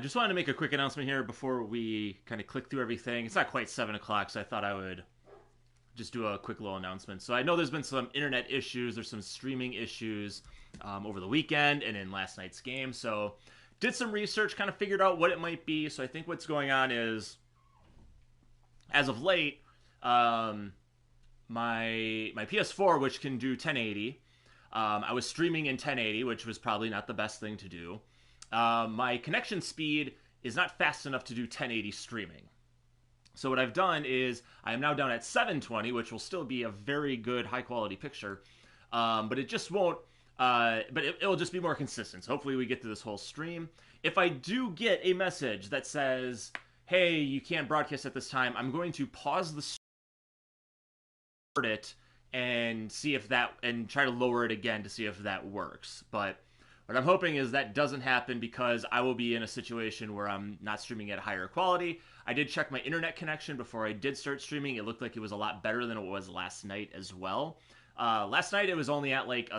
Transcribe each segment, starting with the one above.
Just wanted to make a quick announcement here before we kind of click through everything. It's not quite 7 o'clock, so I thought I would just do a quick little announcement. So I know there's been some internet issues. There's some streaming issues over the weekend and in last night's game. So did some research, kind of figured out what it might be. So I think what's going on is, as of late, my PS4, which can do 1080, I was streaming in 1080, which was probably not the best thing to do. My connection speed is not fast enough to do 1080 streaming. So what I've done is I am now down at 720, which will still be a very good high quality picture, but it just won't. But it'll just be more consistent. So hopefully we get through this whole stream. If I do get a message that says, "Hey, you can't broadcast at this time," I'm going to pause the it and see if that, and try to lower it again to see if that works. But what I'm hoping is that doesn't happen, because I will be in a situation where I'm not streaming at higher quality. I did check my internet connection before I did start streaming. It looked like it was a lot better than it was last night as well. Last night it was only at like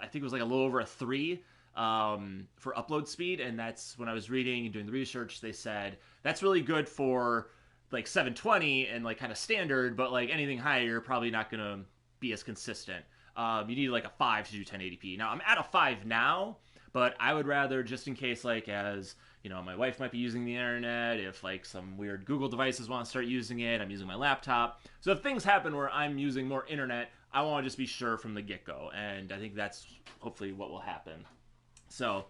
I think it was like a little over a 3 for upload speed, and that's when I was reading and doing the research. They said that's really good for like 720 and like kind of standard, but like anything higher, you're probably not gonna be as consistent. You need like a 5 to do 1080p. Now I'm at a 5 now, but I would rather, just in case, like, as you know, my wife might be using the internet, if like some weird Google devices want to start using it, I'm using my laptop. So if things happen where I'm using more internet, I want to just be sure from the get-go, and I think that's hopefully what will happen. So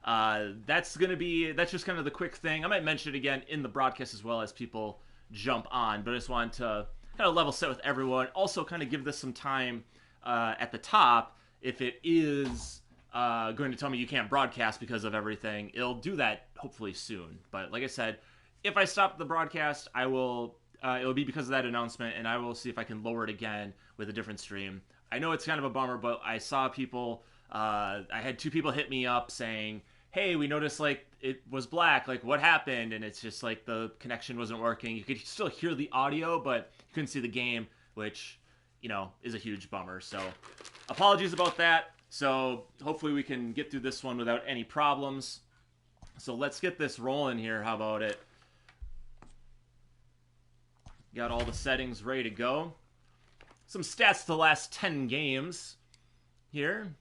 that's just kind of the quick thing. I might mention it again in the broadcast as well as people jump on, but I just wanted to kind of level set with everyone. Also kind of give this some time at the top. If it is going to tell me you can't broadcast because of everything, it'll do that hopefully soon. But like I said, if I stop the broadcast, I will. It'll be because of that announcement, and I will see if I can lower it again with a different stream. I know it's kind of a bummer, but I saw people. I had 2 people hit me up saying, "Hey, we noticed like it was black. Like, what happened?" And it's just like the connection wasn't working. You could still hear the audio, but you couldn't see the game, which, you know, is a huge bummer. So apologies about that. So hopefully we can get through this one without any problems. So let's get this rolling here. How about it? Got all the settings ready to go. Some stats to the last 10 games here.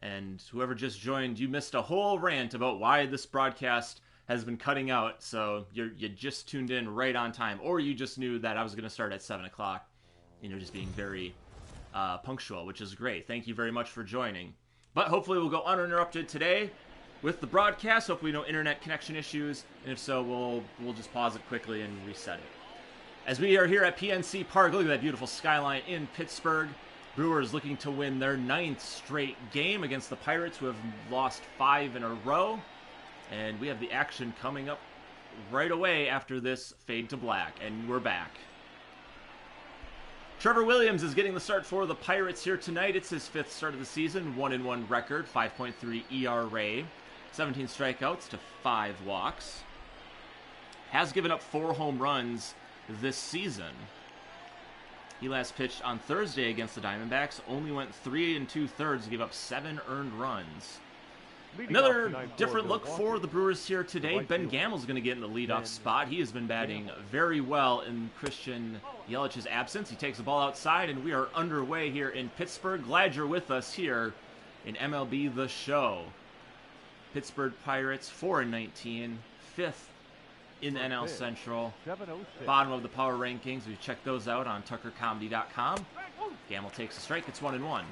And whoever just joined, you missed a whole rant about why this broadcast has been cutting out. So you just tuned in right on time. Or you just knew that I was going to start at 7 o'clock. You know, just being very punctual, which is great. Thank you very much for joining. But hopefully we'll go uninterrupted today with the broadcast. Hopefully no internet connection issues. And if so, we'll just pause it quickly and reset it. As we are here at PNC Park, look at that beautiful skyline in Pittsburgh. Brewers looking to win their 9th straight game against the Pirates, who have lost 5 in a row. And we have the action coming up right away after this fade to black. And we're back. Trevor Williams is getting the start for the Pirates here tonight. It's his 5th start of the season, 1-1 record, 5.3 ERA, 17 strikeouts to 5 walks. Has given up 4 home runs this season. He last pitched on Thursday against the Diamondbacks, only went 3 2/3, gave up 7 earned runs. Another different look for the Brewers here today. Ben Gamel's going to get in the leadoff spot. He has been batting very well in Christian Yelich's absence. He takes the ball outside, and we are underway here in Pittsburgh. Glad you're with us here in MLB The Show. Pittsburgh Pirates 4-19, 5th in the NL Central. Bottom of the power rankings. We've checked those out on tuckercomedy.com. Gamel takes a strike. It's 1-1.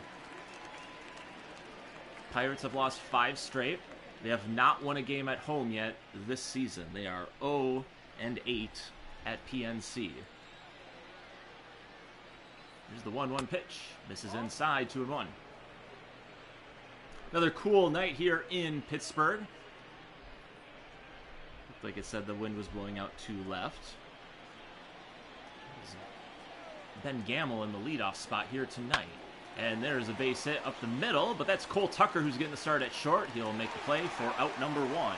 Pirates have lost 5 straight. They have not won a game at home yet this season. They are 0-8 at PNC. Here's the 1-1 pitch. Misses inside, 2-1. Another cool night here in Pittsburgh. Looked like it said the wind was blowing out to left. Ben Gamel in the leadoff spot here tonight. And there's a base hit up the middle, but that's Cole Tucker who's getting the start at short. He'll make the play for out number 1.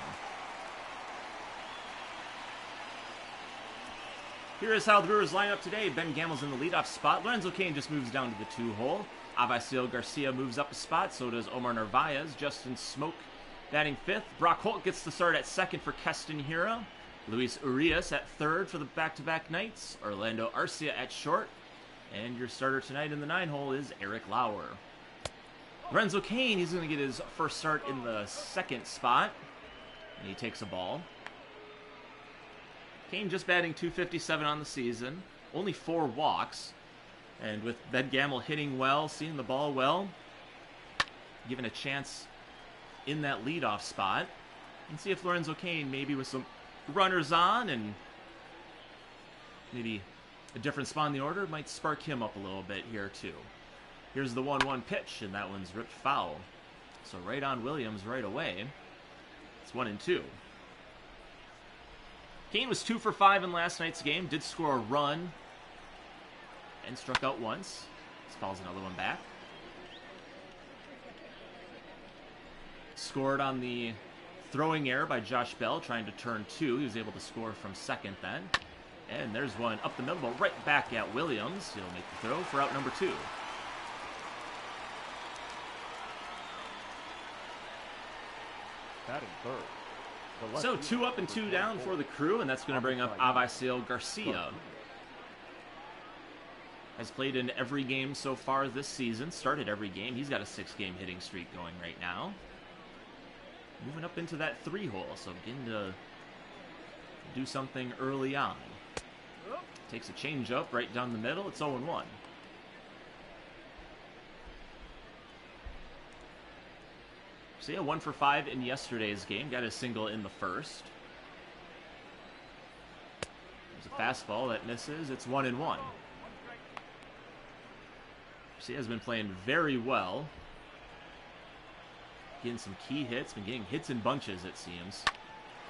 Here is how the Brewers line up today. Ben Gamel's in the leadoff spot. Lorenzo Cain just moves down to the 2-hole. Avisail Garcia moves up a spot. So does Omar Narvaez. Justin Smoke Batting fifth, Brock Holt gets the start at second for Keston Hira. Luis Urias at third for the back-to-back nights. Orlando Arcia at short. And your starter tonight in the 9-hole is Eric Lauer. Lorenzo Cain, he's going to get his first start in the second spot. And he takes a ball. Cain just batting .257 on the season. Only 4 walks. And with Ben Gamel hitting well, seeing the ball well, given a chance in that leadoff spot. And see if Lorenzo Cain, maybe with some runners on and maybe a different spot in the order, might spark him up a little bit here too. Here's the 1-1 pitch, and that one's ripped foul. So right on Williams right away. It's 1-2. Cain was 2 for 5 in last night's game. Did score a run and struck out once. This fouls another one back. Scored on the throwing error by Josh Bell, trying to turn 2. He was able to score from second then. And there's one up the middle, right back at Williams. He'll make the throw for out number 2. Batting third. So 2 up and 2 down for the Crew, and that's going to bring up Avisail Garcia. Has played in every game so far this season, started every game. He's got a 6-game hitting streak going right now. Moving up into that 3-hole, so beginning to do something early on. Takes a changeup right down the middle. It's 0-1. So yeah, 1 for 5 in yesterday's game. Got a single in the first. There's a fastball that misses. It's 1-1. So he has been playing very well. Getting some key hits. Been getting hits in bunches, it seems.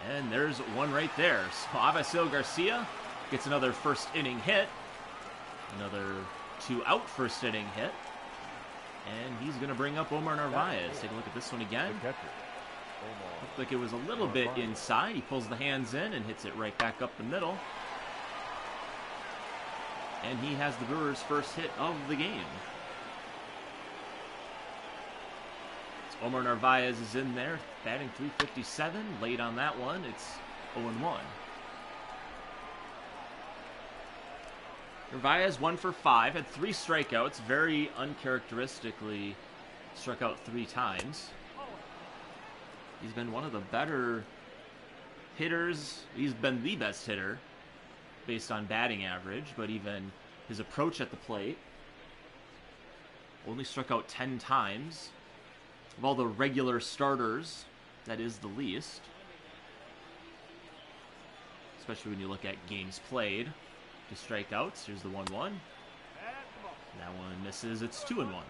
And there's one right there. So Avisail Garcia gets another first inning hit. Another 2-out first inning hit. And he's going to bring up Omar Narvaez. Take a look at this one again. Looked like it was a little bit inside. He pulls the hands in and hits it right back up the middle. And he has the Brewers' first hit of the game. So Omar Narvaez is in there, batting .357. Late on that one, it's 0-1. Narvaez 1 for 5, had 3 strikeouts, very uncharacteristically struck out 3 times. He's been one of the better hitters. He's been the best hitter based on batting average, but even his approach at the plate. Only struck out 10 times. Of all the regular starters, that is the least. Especially when you look at games played. 2 strikeouts. Here's the 1-1. That one misses. It's 2-1.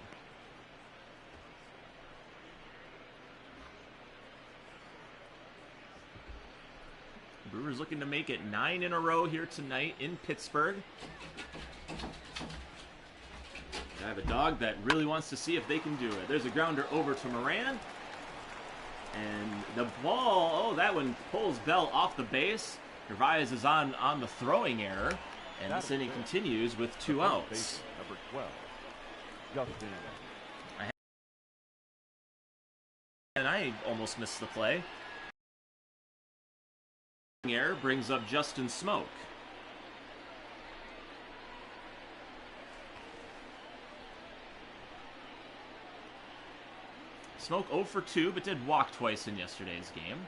Brewers looking to make it 9 in a row here tonight in Pittsburgh. I have a dog that really wants to see if they can do it. There's a grounder over to Moran. And the ball, oh, that one pulls Bell off the base. Narvaez is on the throwing error. And this inning continues with 2 outs. Number 12, Justin. And I almost missed the play. Error brings up Justin Smoke. Smoke 0 for 2, but did walk twice in yesterday's game.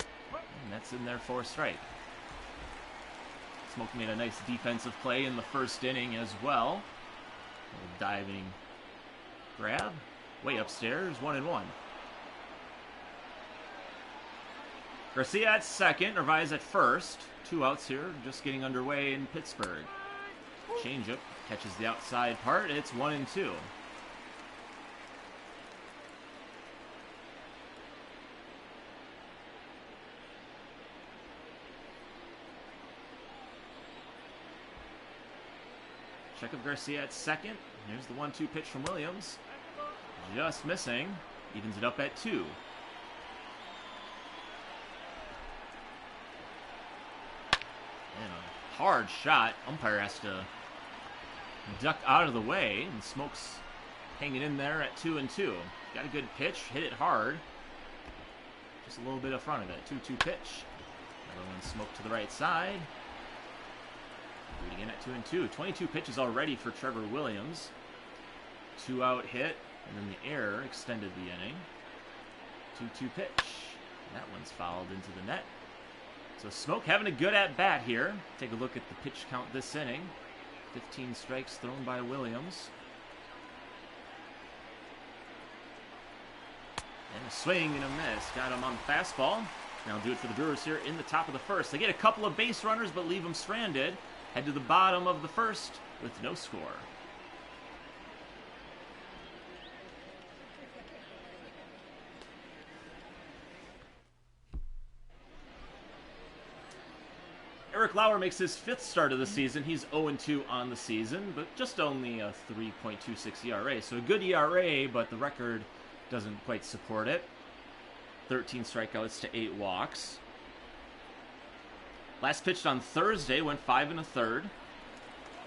And that's in there for a strike. Smoke made a nice defensive play in the first inning as well. A little diving grab. Way upstairs, 1-1. Garcia at second, Narvaez at first. 2 outs here, just getting underway in Pittsburgh. Changeup catches the outside part. It's 1-2. Check of Garcia at second. Here's the 1-2 pitch from Williams. Just missing. Evens it up at 2. And a hard shot. Umpire has to duck out of the way. And Smoke's hanging in there at 2-2. Got a good pitch, hit it hard. Just a little bit in front of it. 2-2 pitch. Another one smoked to the right side. Again at 2-2. 22 pitches already for Trevor Williams. 2-out hit, and then the error extended the inning. 2-2 pitch. That one's fouled into the net. So Smoke having a good at-bat here. Take a look at the pitch count this inning. 15 strikes thrown by Williams. And a swing and a miss. Got him on the fastball. Now do it for the Brewers here in the top of the first. They get a couple of base runners, but leave them stranded. Head to the bottom of the first with no score. Eric Lauer makes his 5th start of the season. He's 0-2 on the season, but just only a 3.26 ERA. So a good ERA, but the record doesn't quite support it. 13 strikeouts to 8 walks. Last pitched on Thursday, went 5 1/3.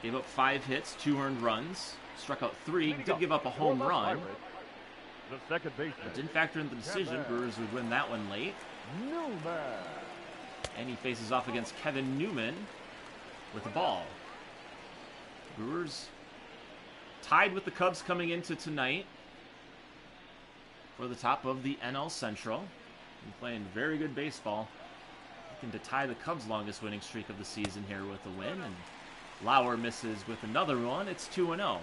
Gave up 5 hits, 2 earned runs. Struck out 3, did give up a home run. The second baseman. But didn't factor in the decision. Brewers would win that one late. Newman. And he faces off against Kevin Newman with the ball. Brewers tied with the Cubs coming into tonight for the top of the NL Central. And playing very good baseball. Looking to tie the Cubs' longest winning streak of the season here with a win. And Lauer misses with another one. It's 2-0.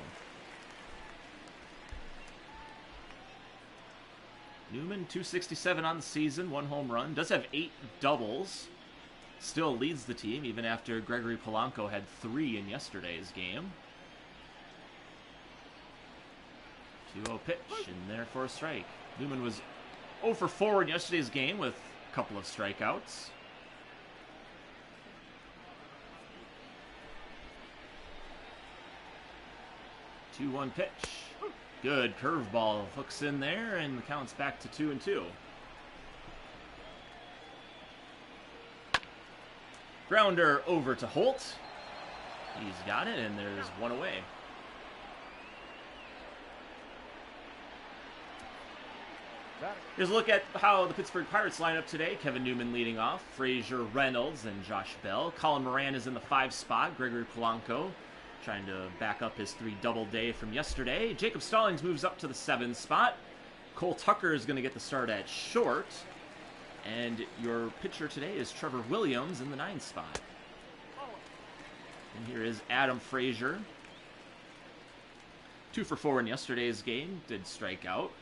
Newman, 267 on the season, 1 home run. Does have 8 doubles. Still leads the team, even after Gregory Polanco had 3 in yesterday's game. 2-0 pitch, in there for a strike. Newman was 0 for 4 in yesterday's game with a couple of strikeouts. 2-1 pitch. Good curveball, hooks in there, and the count's back to 2-2. Grounder over to Holt. He's got it, and there's one away. Here's a look at how the Pittsburgh Pirates line up today. Kevin Newman leading off. Frazier, Reynolds, and Josh Bell. Colin Moran is in the 5 spot. Gregory Polanco trying to back up his 3 double day from yesterday. Jacob Stallings moves up to the 7 spot. Cole Tucker is going to get the start at short. And your pitcher today is Trevor Williams in the 9 spot. And here is Adam Frazier. 2 for 4 in yesterday's game. Did strike out.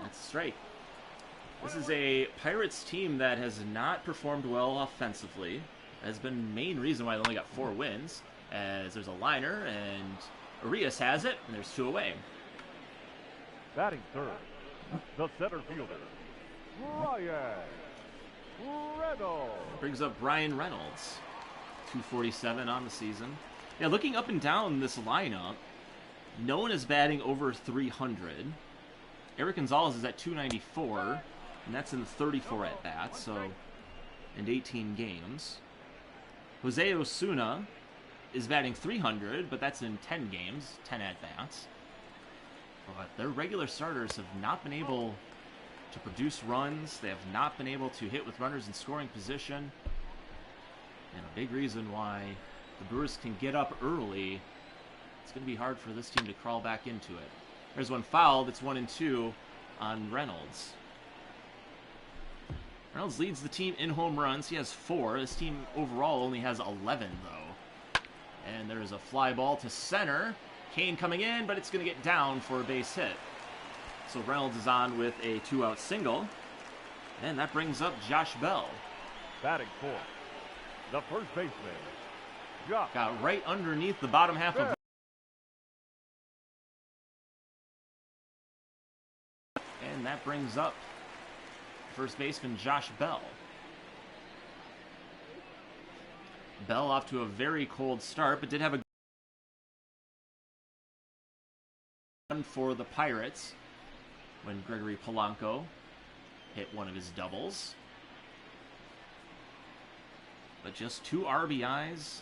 That's straight. This is a Pirates team that has not performed well offensively. Has been the main reason why they only got 4 wins. As there's a liner, and Arias has it, and there's 2 away. Batting third, the center fielder, Ryan Reynolds. Brings up Brian Reynolds. 247 on the season. Yeah, looking up and down this lineup, no one is batting over 300. Eric Gonzalez is at 294, and that's in 34 at-bats, so in 18 games. Jose Osuna is batting 300, but that's in 10 games, 10 at-bats. But their regular starters have not been able to produce runs. They have not been able to hit with runners in scoring position. And a big reason why the Brewers can get up early, it's going to be hard for this team to crawl back into it. There's one fouled. It's 1-2 on Reynolds. Reynolds leads the team in home runs. He has 4. This team overall only has 11, though. And there's a fly ball to center. Kane coming in, but it's going to get down for a base hit. So Reynolds is on with a 2-out single. And that brings up Josh Bell. Batting fourth, the first baseman, Josh. Got right underneath the bottom half of. And that brings up first baseman Josh Bell. Bell off to a very cold start, but did have a run for the Pirates when Gregory Polanco hit one of his doubles. but just 2 RBIs,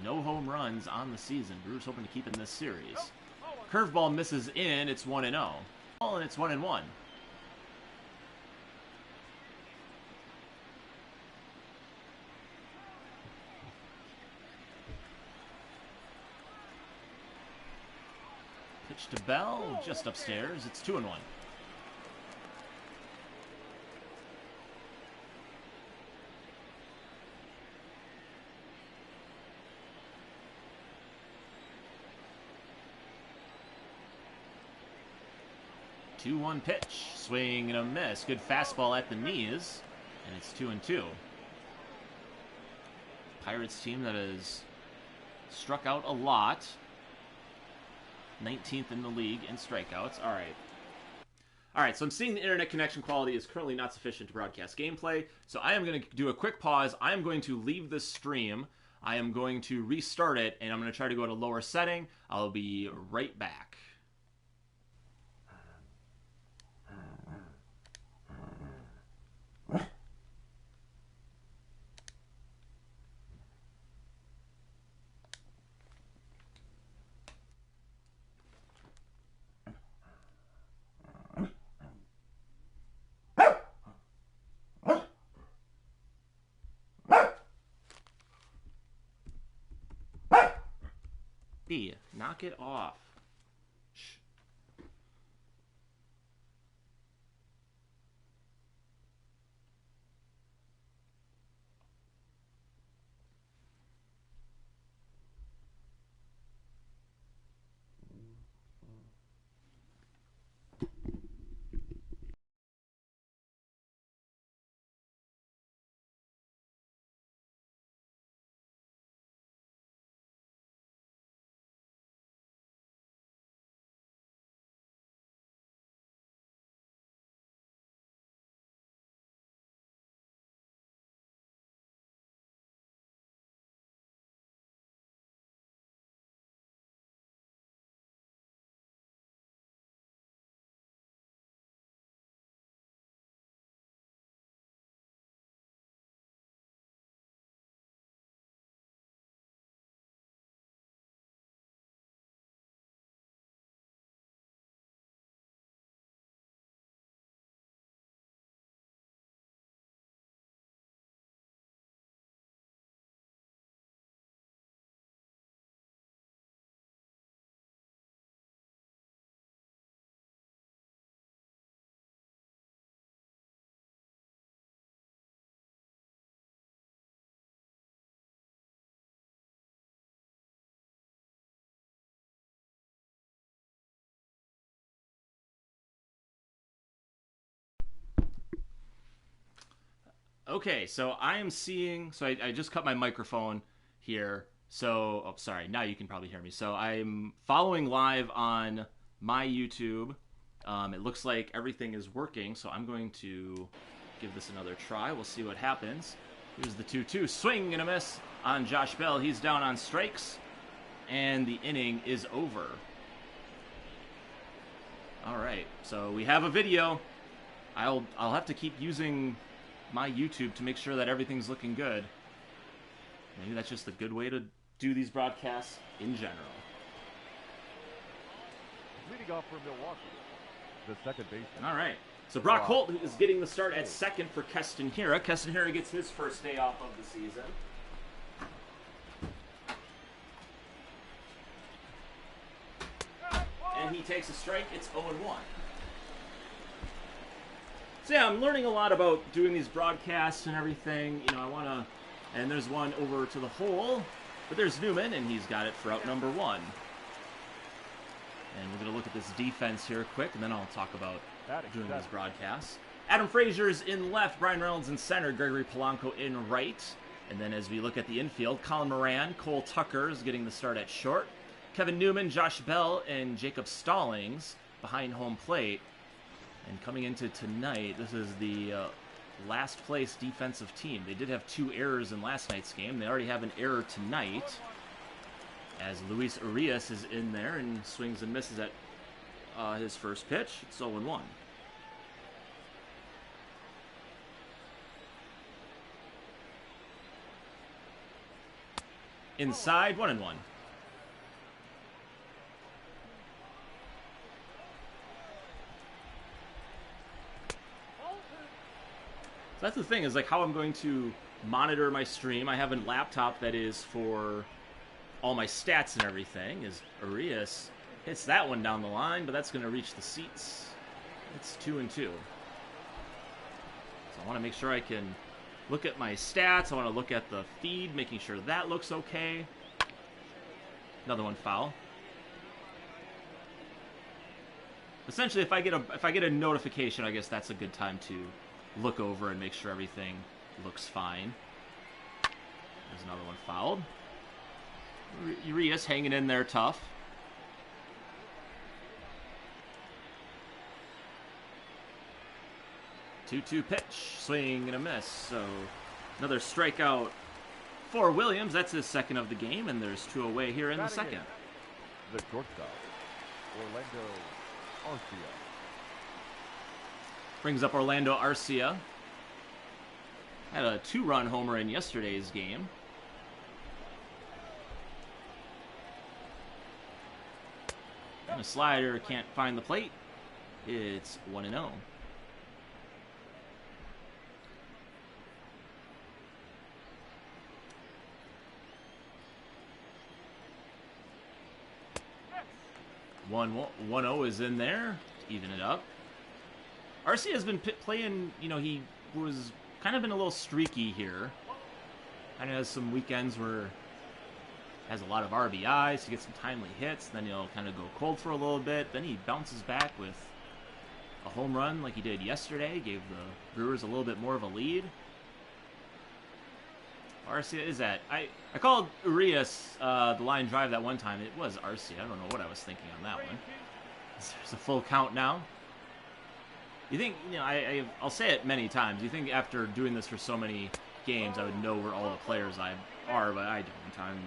no home runs on the season. Brewers hoping to keep in this series. Curveball misses in. It's 1-0. And it's 1-1. Pitch to Bell, just upstairs. It's 2-1. Two-one pitch, swing and a miss. Good fastball at the knees, and it's 2-2. Pirates team that has struck out a lot. 19th in the league in strikeouts. All right, so I'm seeing the internet connection quality is currently not sufficient to broadcast gameplay, so I am going to do a quick pause. I am going to leave this stream. I am going to restart it, and I'm going to try to go to lower setting. I'll be right back. B, knock it off. Shh. Okay, so I am seeing, so I just cut my microphone here. So, oh, sorry, now you can probably hear me. So I'm following live on my YouTube. It looks like everything is working, so I'm going to give this another try. We'll see what happens. Here's the 2-2. Swing and a miss on Josh Bell. He's down on strikes, and the inning is over. All right, so we have a video. I'll have to keep using my YouTube to make sure that everything's looking good. Maybe that's just a good way to do these broadcasts in general. Leading off for Milwaukee, the second baseman. All right. So Brock Holt is getting the start at second for Keston Hiura. Keston Hiura gets his first day off of the season. And he takes a strike. It's 0-1. So yeah, I'm learning a lot about doing these broadcasts and everything. You know, I want to, and there's one over to the hole, but there's Newman, and he's got it for out number 1. And we're going to look at this defense here quick, and then I'll talk about doing these broadcasts. Adam Frazier's in left, Brian Reynolds in center, Gregory Polanco in right. And then as we look at the infield, Colin Moran, Cole Tucker is getting the start at short. Kevin Newman, Josh Bell, and Jacob Stallings behind home plate. And coming into tonight, this is the last place defensive team. They did have 2 errors in last night's game. They already have an error tonight, as Luis Urias is in there and swings and misses at his first pitch. It's 0-1. Inside, 1-1. So that's the thing, is like how I'm going to monitor my stream. I have a laptop that is for all my stats and everything. Is Arias hits that one down the line, but that's going to reach the seats. It's 2-2. So I want to make sure I can look at my stats. I want to look at the feed, making sure that looks okay. Another one foul. Essentially, if I get a notification, I guess that's a good time to look over and make sure everything looks fine. There's another one fouled. Urias hanging in there tough. Two-two pitch, swing and a miss. So another strikeout for Williams. That's his second of the game, and there's 2 away here in the second. The shortstop, Orlando Arcia. Brings up Orlando Arcia. Had a 2-run homer in yesterday's game. And a slider can't find the plate. It's 1-0. One 1-0 is in there to even it up. Arcia has been playing, you know, he was kind of been a little streaky here. Kind of has some weekends where has a lot of RBIs, he gets some timely hits, then he'll kind of go cold for a little bit, then he bounces back with a home run like he did yesterday, gave the Brewers a little bit more of a lead. Arcia is at, I called Urias the line drive that one time. It was Arcia. I don't know what I was thinking on that one. There's a full count now. You think, you know, I'll say it many times. You think after doing this for so many games, I would know where all the players are, but I don't. I'm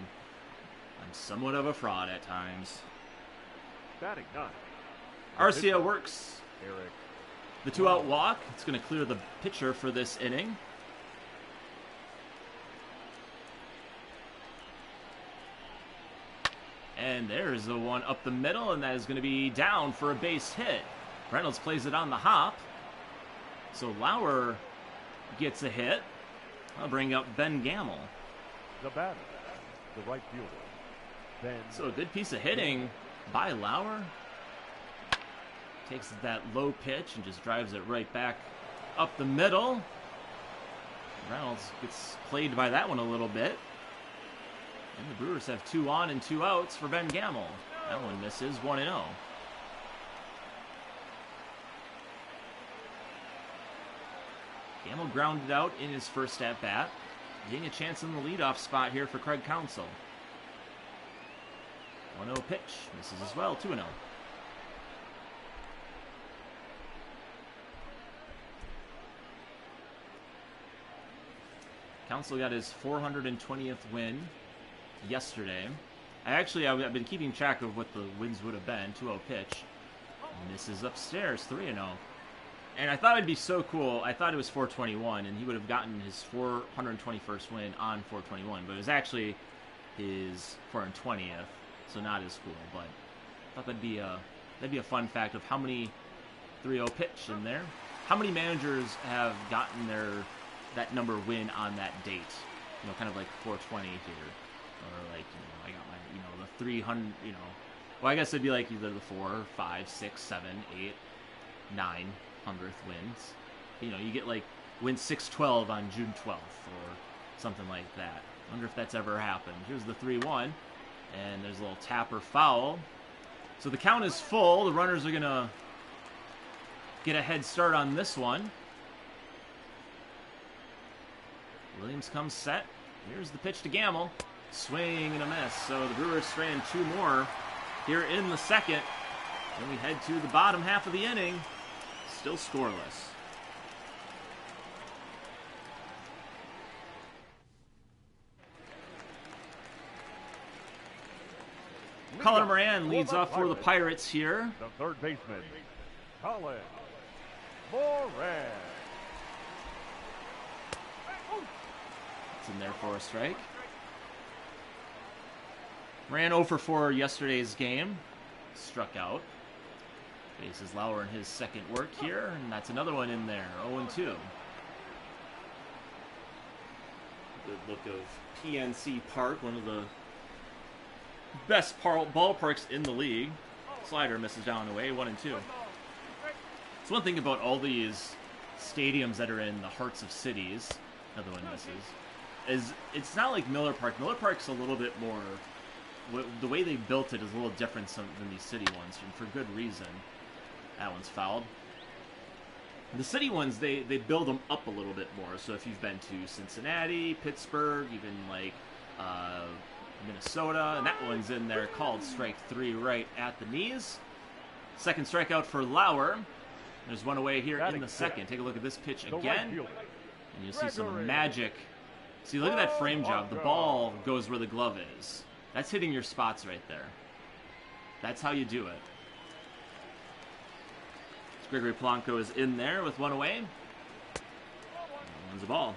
somewhat of a fraud at times. Batting 9. Arcia works Eric. the 2-out walk. It's going to clear the pitcher for this inning. And there's the one up the middle, and that is going to be down for a base hit. Reynolds plays it on the hop. So Lauer gets a hit. I'll bring up Ben Gamel. The batter, the right fielder, Ben. So a good piece of hitting by Lauer. Takes that low pitch and just drives it right back up the middle. Reynolds gets played by that one a little bit. And the Brewers have 2 on and 2 outs for Ben Gamel. That one misses, 1-0. Gamel grounded out in his first at-bat, getting a chance in the leadoff spot here for Craig Counsell. 1-0 pitch, misses as well, 2-0. Counsell got his 420th win yesterday. I've been keeping track of what the wins would have been. 2-0 pitch. Misses upstairs, 3-0. And I thought it'd be so cool. I thought it was 421, and he would have gotten his 421st win on 421. But it was actually his 420th, so not as cool. But I thought that'd be a fun fact of how many 3-0 pitch in there. How many managers have gotten that number win on that date? You know, kind of like 420 here. Or like, you know, I got my, you know, the 300, you know. Well, I guess it'd be like either the 4, 5, 6, 7, 8, 900th wins. You know, you get like win 612 on June 12th or something like that. I wonder if that's ever happened. Here's the 3-1, and there's a little tap or foul. So the count is full. The runners are going to get a head start on this one. Williams comes set. Here's the pitch to Gamel. Swing and a miss. So the Brewers strand 2 more here in the second. And we head to the bottom half of the inning. Still scoreless. Colin Moran leads off for the Pirates here. The third baseman, Colin Moran. It's in there for a strike. Ran 0 for 4 yesterday's game. Struck out. Faces Lauer in his second work here, and that's another one in there. 0-2. Good look of PNC Park, one of the best ballparks in the league. Slider misses down away, 1-2. So one thing about all these stadiums that are in the hearts of cities, another one misses, is it's not like Miller Park. Miller Park's a little bit more, the way they built it is a little different than these city ones, and for good reason. That one's fouled. The city ones, they build them up a little bit more. So if you've been to Cincinnati, Pittsburgh, even like Minnesota, and that one's in there called strike 3 right at the knees. Second strikeout for Lauer. There's one away here in the second. Take a look at this pitch again, and you'll see some magic. See, look at that frame job. The ball goes where the glove is. That's hitting your spots right there. That's how you do it. Gregory Polanco is in there with one away. One's a ball.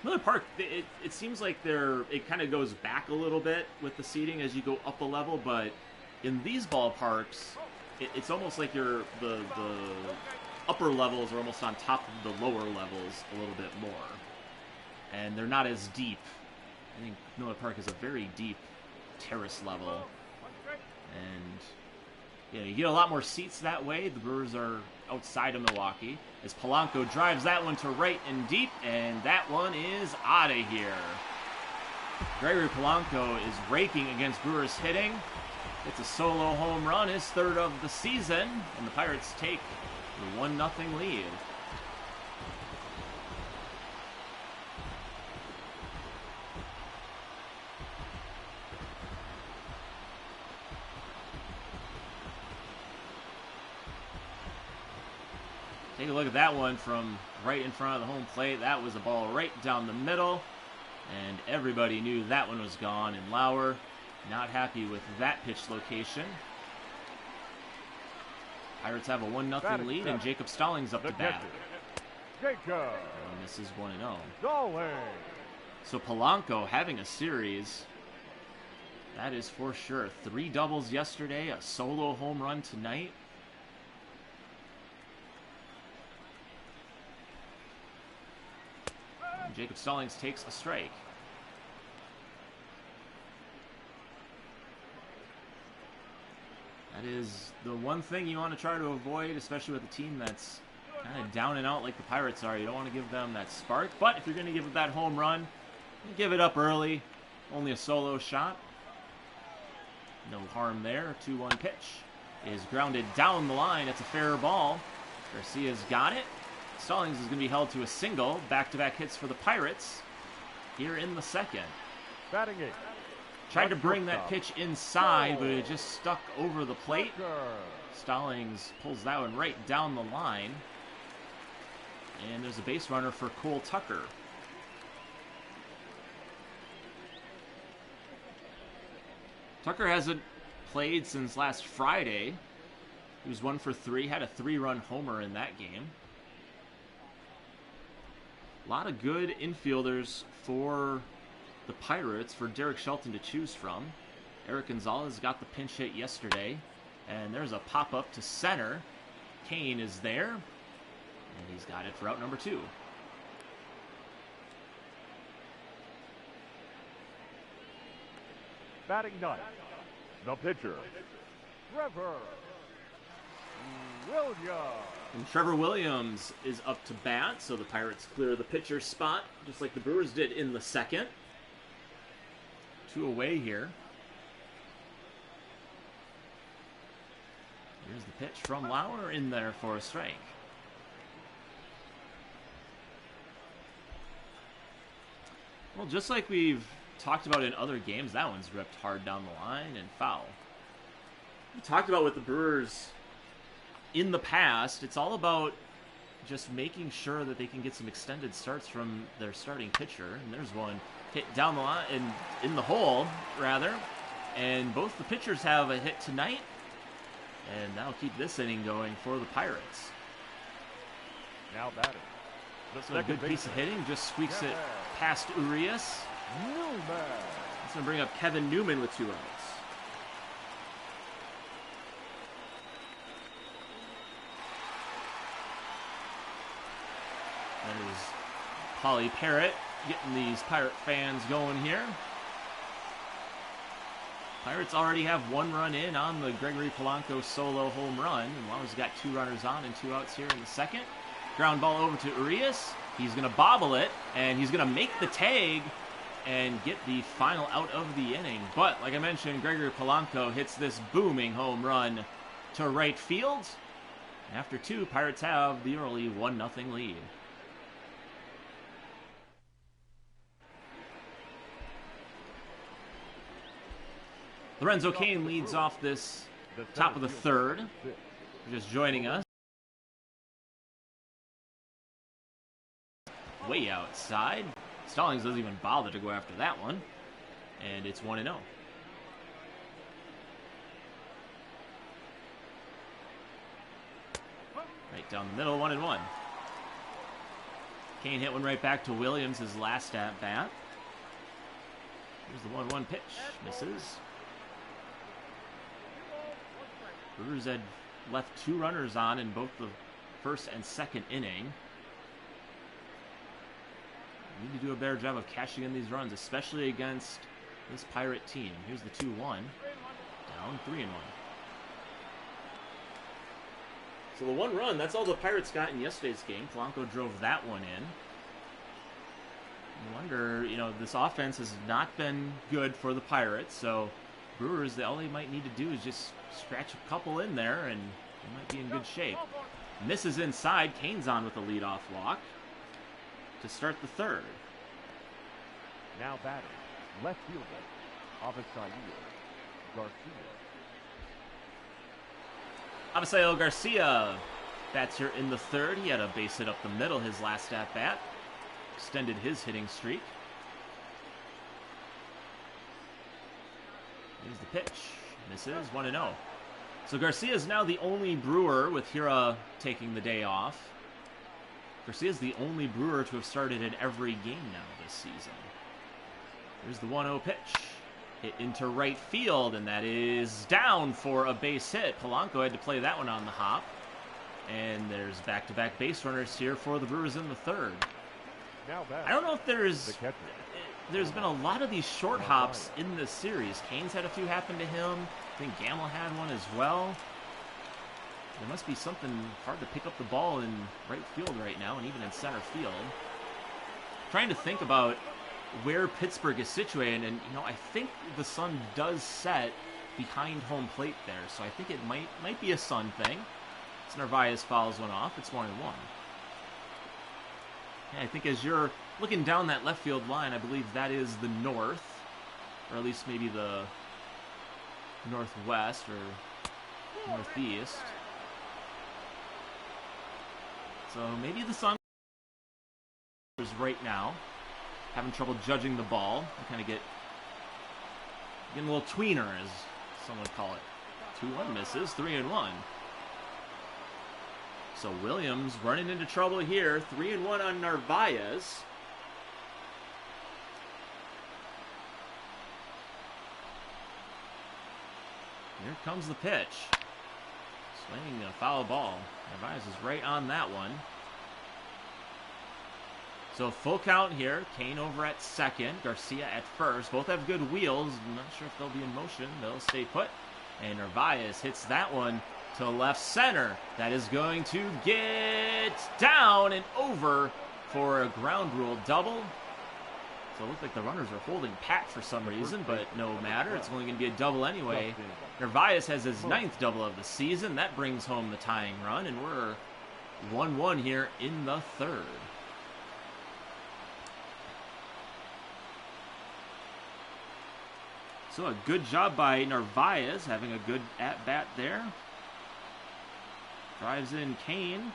Miller Park, it seems like it kind of goes back a little bit with the seating as you go up a level, but in these ballparks, it's almost like the upper levels are almost on top of the lower levels a little bit more. And they're not as deep. I think Miller Park is a very deep terrace level. And yeah, you get a lot more seats that way. The Brewers are outside of Milwaukee as Polanco drives that one to right and deep, and that one is out of here. Gregory Polanco is raking against Brewers hitting. It's a solo home run, his third of the season, and the Pirates take the 1-0 lead. Take a look at that one from right in front of the home plate. That was a ball right down the middle, and everybody knew that one was gone, and Lauer not happy with that pitch location. Pirates have a 1-0 lead, and Jacob Stallings up to bat. Jacob. And this is 1-0. So Polanco having a series. That is for sure. 3 doubles yesterday, a solo home run tonight. And Jacob Stallings takes a strike. That is the one thing you want to try to avoid, especially with a team that's kind of down and out like the Pirates are. You don't want to give them that spark. But if you're going to give it that home run, give it up early. Only a solo shot. No harm there. 2-1 pitch is grounded down the line. It's a fair ball. Garcia's got it. Stallings is going to be held to a single. Back-to-back hits for the Pirates here in the second. Batting 8. Tried to bring that pitch inside, but it just stuck over the plate. Stallings pulls that one right down the line. And there's a base runner for Cole Tucker. Tucker hasn't played since last Friday. He was 1 for 3, had a 3-run homer in that game. A lot of good infielders for the Pirates, for Derek Shelton to choose from. Eric Gonzalez got the pinch hit yesterday, and there's a pop-up to center. Kane is there, and he's got it for out number 2. Batting 9. The pitcher, Trevor Williams. And Trevor Williams is up to bat, so the Pirates clear the pitcher spot, just like the Brewers did in the second. 2 away here. Here's the pitch from Lauer in there for a strike. Well, just like we've talked about in other games, that one's ripped hard down the line and foul. We talked about with the Brewers in the past, it's all about just making sure that they can get some extended starts from their starting pitcher. And there's one hit down the line, in the hole, rather. And both the pitchers have a hit tonight. And that'll keep this inning going for the Pirates. Now batting. So a good piece of hitting, just squeaks it past Urias. That's going to bring up Kevin Newman with 2 outs. That is Polly Parrott getting these Pirate fans going here. Pirates already have 1 run in on the Gregory Polanco solo home run. And Juan's got 2 runners on and 2 outs here in the second. Ground ball over to Urias. He's going to bobble it, and he's going to make the tag and get the final out of the inning. But, like I mentioned, Gregory Polanco hits this booming home run to right field. After 2, Pirates have the early 1-0 lead. Lorenzo Cain leads off this top of the third. Just joining us. Way outside. Stallings doesn't even bother to go after that one. And it's 1-0. Right down the middle, 1-1. Cain hit one right back to Williams, his last at bat. Here's the 1-1 pitch. Misses. Brewers had left 2 runners on in both the first and second inning. Need to do a better job of cashing in these runs, especially against this Pirate team. Here's the 2-1. Down 3-1. So the 1 run, that's all the Pirates got in yesterday's game. Polanco drove that one in. I wonder, this offense has not been good for the Pirates, so Brewers, all they might need to do is just scratch a couple in there, and they might be in good shape. Misses inside. Cain's on with a leadoff walk to start the third. Now batting, left fielder, Avisail Garcia. Avisail Garcia bats here in the third. He had a base hit up the middle his last at-bat. Extended his hitting streak. Here's the pitch. Misses. 1-0. So Garcia is now the only Brewer, with Hira taking the day off. Garcia is the only Brewer to have started in every game now this season. Here's the 1-0 pitch. Hit into right field, and that is down for a base hit. Polanco had to play that one on the hop. And there's back-to-back base runners here for the Brewers in the third. I don't know if there's been a lot of these short hops in this series. Cain's had a few happen to him. I think Gamble had one as well. There must be something hard to pick up the ball in right field right now, and even in center field. Trying to think about where Pittsburgh is situated, and I think the sun does set behind home plate there, so I think it might be a sun thing. As Narvaez fouls one off, it's 1-1. Yeah, I think as you're looking down that left field line, I believe that is the north, or at least maybe the northwest or northeast. So maybe the sun is right now having trouble judging the ball. I kind of getting a little tweener, as some would call it. 2-1 misses, 3-1. So Williams running into trouble here. 3-1 on Narvaez. Here comes the pitch. Swinging a foul ball. Narvaez is right on that one. So full count here. Cain over at second. Garcia at first. Both have good wheels. I'm not sure if they'll be in motion. They'll stay put. And Narvaez hits that one to left center. That is going to get down and over for a ground rule double. So it looked like the runners are holding pat for some reason, but no matter. It's only going to be a double anyway. Narvaez has his 9th double of the season. That brings home the tying run, and we're 1-1 here in the third. So a good job by Narvaez, having a good at-bat there. Drives in Cain.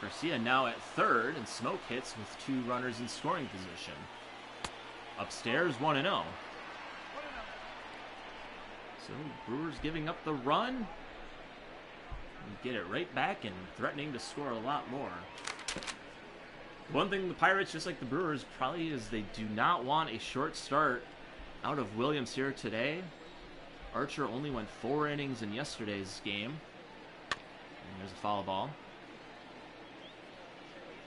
Garcia now at third, and Smoke hits with 2 runners in scoring position. Upstairs, 1-0. So Brewers giving up the run. And get it right back and threatening to score a lot more. One thing the Pirates, just like the Brewers, probably is they do not want a short start out of Williams here today. Archer only went 4 innings in yesterday's game. And there's a foul ball.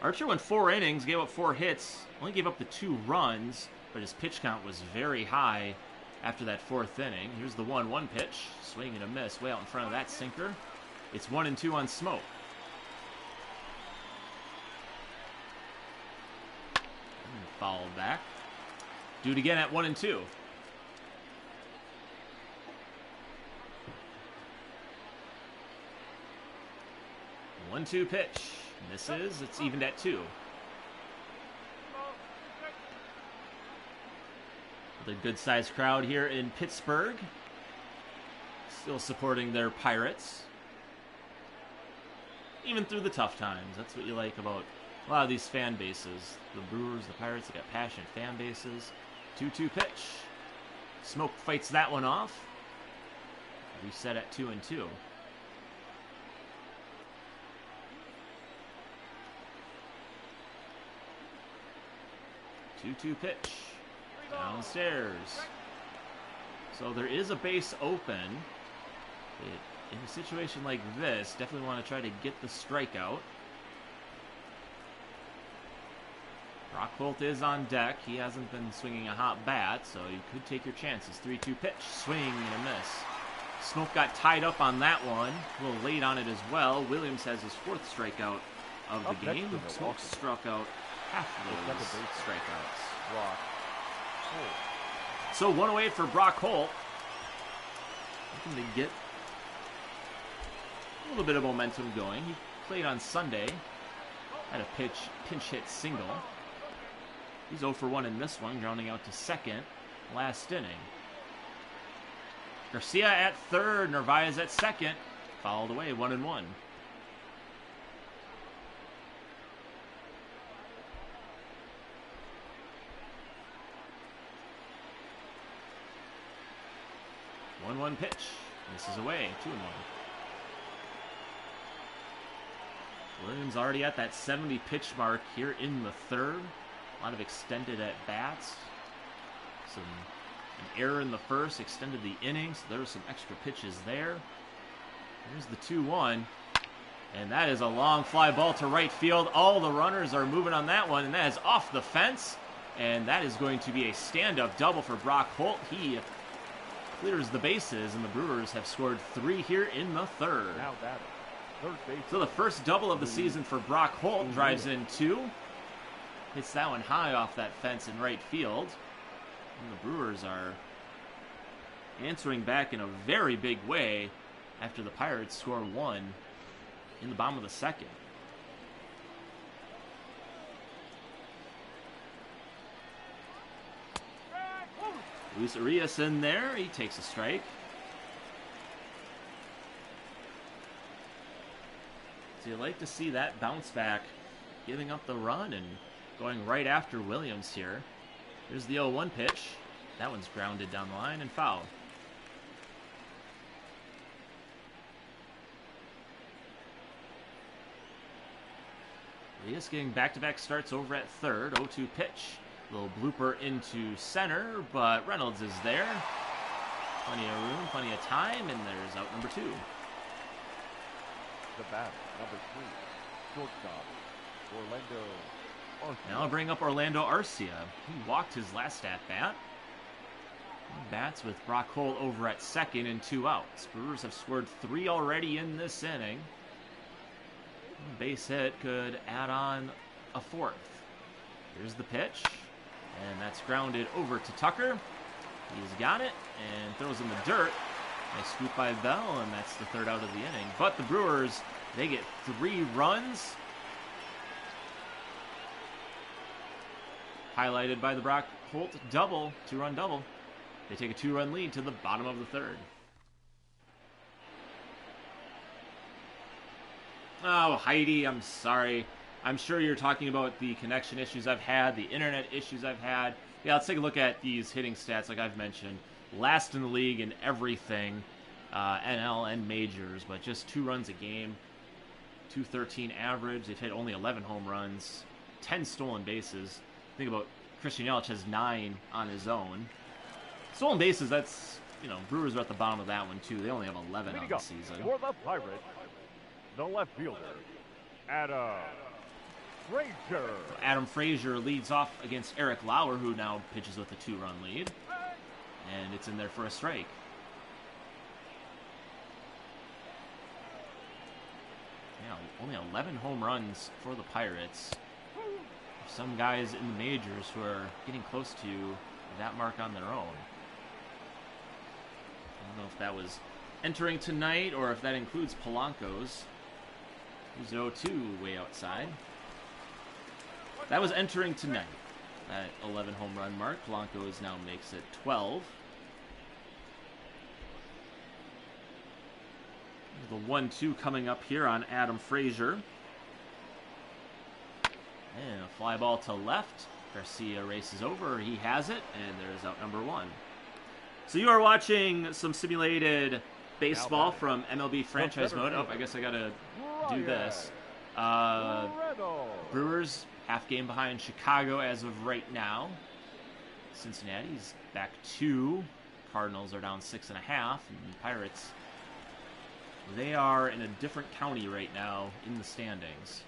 Archer went 4 innings, gave up 4 hits, only gave up the 2 runs, but his pitch count was very high after that 4th inning. Here's the 1-1 pitch. Swing and a miss way out in front of that sinker. It's 1-2 on Smoke. Fouled back. Do it again at 1-2. One-two pitch. Misses. It's evened at 2. The good-sized crowd here in Pittsburgh. Still supporting their Pirates. Even through the tough times. That's what you like about a lot of these fan bases. The Brewers, the Pirates, they got passionate fan bases. 2-2 pitch. Smoke fights that one off. Reset at 2-2. Two-two pitch. Downstairs. So there is a base open. In a situation like this, definitely want to try to get the strikeout. Brock Holt is on deck. He hasn't been swinging a hot bat, so you could take your chances. 3-2 pitch. Swing and a miss. Smoke got tied up on that one. A little late on it as well. Williams has his 4th strikeout of the game. Smoke struck out half of those strikeouts. Brock Holt. So 1 away for Brock Holt. Looking to get a little bit of momentum going. He played on Sunday. Had a pinch hit single. He's 0 for 1 in this one, grounding out to second last inning. Garcia at third, Narvaez at second. Fouled away, 1-1. One pitch. Misses away, 2-1. Williams already at that 70 pitch mark here in the 3rd. A lot of extended at bats. An error in the 1st extended the inning, so there were some extra pitches there. Here's the 2-1. And that is a long fly ball to right field. All the runners are moving on that one, and that is off the fence. And that is going to be a stand-up double for Brock Holt. He clears the bases, and the Brewers have scored 3 here in the 3rd. Now batting. Third base. So the first double of the season for Brock Holt. Drives in 2. Hits that one high off that fence in right field. And the Brewers are answering back in a very big way after the Pirates score 1 in the bottom of the 2nd. Luis Arias in there. He takes a strike. So you like to see that bounce back, giving up the run and going right after Williams here. Here's the 0-1 pitch. That one's grounded down the line and fouled. Arias getting back-to-back starts over at 3rd. 0-2 pitch. Little blooper into center, but Reynolds is there. Plenty of room, plenty of time, and there's out number 2. The bat, number 3, shortstop, Orlando Arcia. Now I'll bring up Orlando Arcia. He walked his last at-bat. Bats with Brock Holt over at 2nd and 2 outs. Brewers have scored 3 already in this inning. Base hit could add on a 4th. Here's the pitch, and that's grounded over to Tucker. He's got it and throws in the dirt. Nice scoop by Bell, and that's the 3rd out of the inning. But the Brewers, they get 3 runs. Highlighted by the Brock Holt double, 2-run double. They take a 2-run lead to the bottom of the 3rd. Oh, Heidi, I'm sorry. I'm sure you're talking about the connection issues I've had, the internet issues I've had. Yeah, let's take a look at these hitting stats like I've mentioned. Last in the league in everything, NL and majors, but just 2 runs a game, .213 average. They've hit only 11 home runs. 10 stolen bases. Think about Christian Yelich has 9 on his own. Stolen bases, that's, you know, Brewers are at the bottom of that one, too. They only have 11 on the season. For the Pirates, the left fielder, Adam Frazier. Adam Frazier leads off against Eric Lauer, who now pitches with a 2-run lead. And it's in there for a strike. Yeah, only 11 home runs for the Pirates. Some guys in the majors who are getting close to that mark on their own. I don't know if that was entering tonight or if that includes Polanco's. Who's 0-2 way outside. That was entering tonight. That 11 home run mark. Polanco's now makes it 12. The 1-2 coming up here on Adam Frazier. And a fly ball to left. Garcia races over. He has it, and there's out number 1. So you are watching some simulated baseball from MLB franchise mode. Oh, I guess I gotta do this. Brewers half game behind Chicago as of right now. Cincinnati's back 2. Cardinals are down 6.5, and the Pirates, they are in a different county right now in the standings.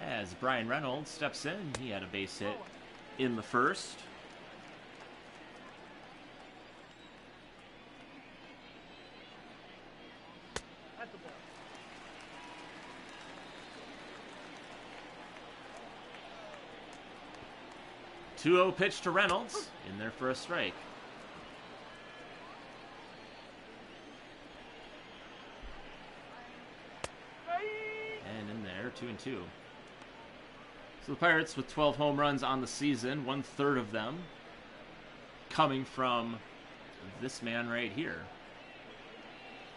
As Brian Reynolds steps in, he had a base hit in the first. The 2-0 pitch to Reynolds, in there for a strike. And in there, 2-2. So the Pirates with 12 home runs on the season, 1/3 of them coming from this man right here.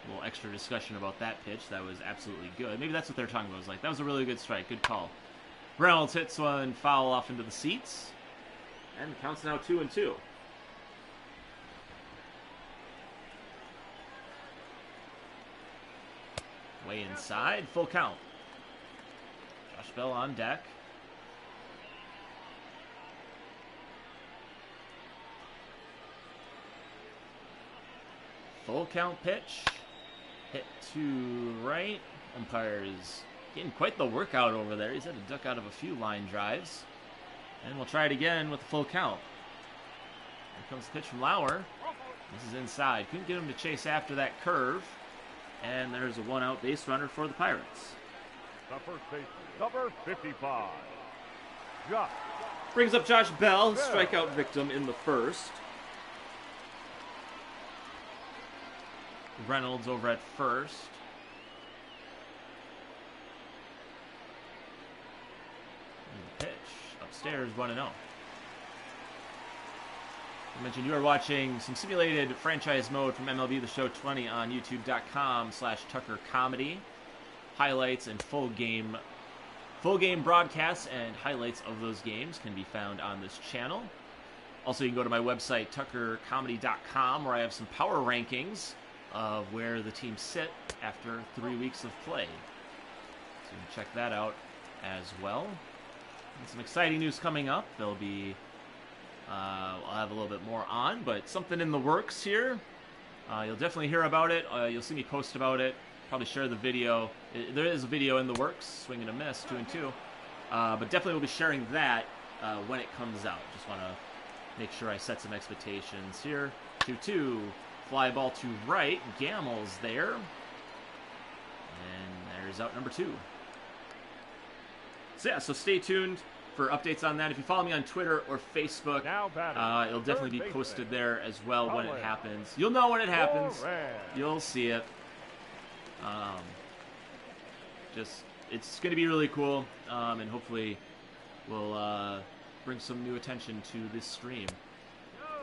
A little extra discussion about that pitch. That was absolutely good. Maybe that's what they're talking about. It was like, that was a really good strike. Good call. Reynolds hits one foul off into the seats. And the count's now 2-2. Way inside, full count. Josh Bell on deck. Full count pitch. Hit to right. Umpire's getting quite the workout over there. He's had to duck out of a few line drives. And we'll try it again with the full count. Here comes the pitch from Lauer. This is inside. Couldn't get him to chase after that curve. And there's a 1-out base runner for the Pirates. The first baseman, number 55. Josh. Brings up Josh Bell, strikeout victim in the first. Reynolds over at first. And the pitch upstairs, 1-0. I mentioned you are watching some simulated franchise mode from MLB The Show 20 on youtube.com/Tucker Comedy. Highlights and full game broadcasts and highlights of those games can be found on this channel. Also, you can go to my website, tuckercomedy.com, where I have some power rankings of where the teams sit after 3 weeks of play. So you can check that out as well. And some exciting news coming up. There'll be, I'll have a little bit more on, but something in the works here. You'll definitely hear about it. You'll see me post about it. Probably share the video. There is a video in the works, swing and a miss, 2-2. But definitely we'll be sharing that when it comes out. Just want to make sure I set some expectations here. 2-2. Fly ball to right. Gamel's there. And there's out number 2. So yeah, so stay tuned for updates on that. If you follow me on Twitter or Facebook, it'll definitely be posted there as well when it happens. You'll know when it happens. You'll see it. It's going to be really cool, and hopefully we'll bring some new attention to this stream.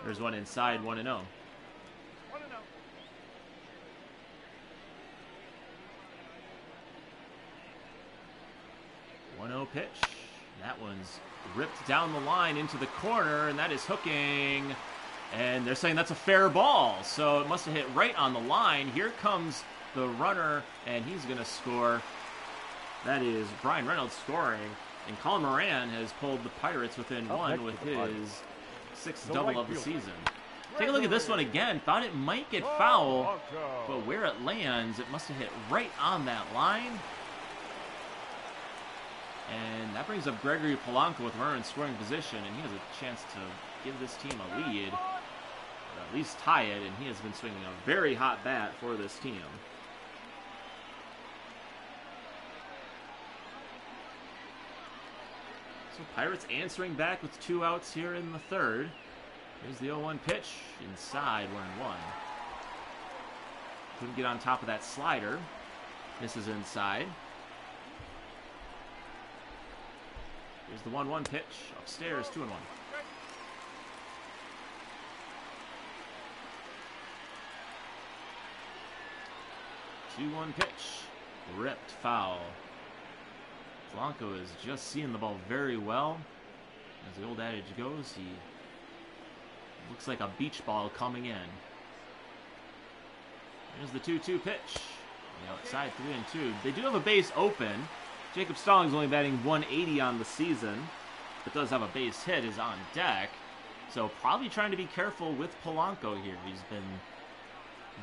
There's one inside, 1-0. 1-0 pitch. That one's ripped down the line into the corner, and that is hooking. And they're saying that's a fair ball, so it must have hit right on the line. Here comes the runner, and he's going to score. That is Brian Reynolds scoring. And Colin Moran has pulled the Pirates within one with his sixth double of the season. Take a look at this one again. Thought it might get foul, but where it lands, it must have hit right on that line. And that brings up Gregory Polanco with runner in scoring position, and he has a chance to give this team a lead, or at least tie it, and he has been swinging a very hot bat for this team. So Pirates answering back with 2 outs here in the third. Here's the 0-1 pitch. Inside, 1-1. Couldn't get on top of that slider. Misses inside. Here's the 1-1 pitch. Upstairs, 2-1. 2-1 pitch. Ripped foul. Polanco is just seeing the ball very well. As the old adage goes, he looks like a beach ball coming in. Here's the 2-2 pitch. The outside, 3-2. They do have a base open. Jacob Stallings only batting 180 on the season, but does have a base hit, is on deck. So probably trying to be careful with Polanco here. He's been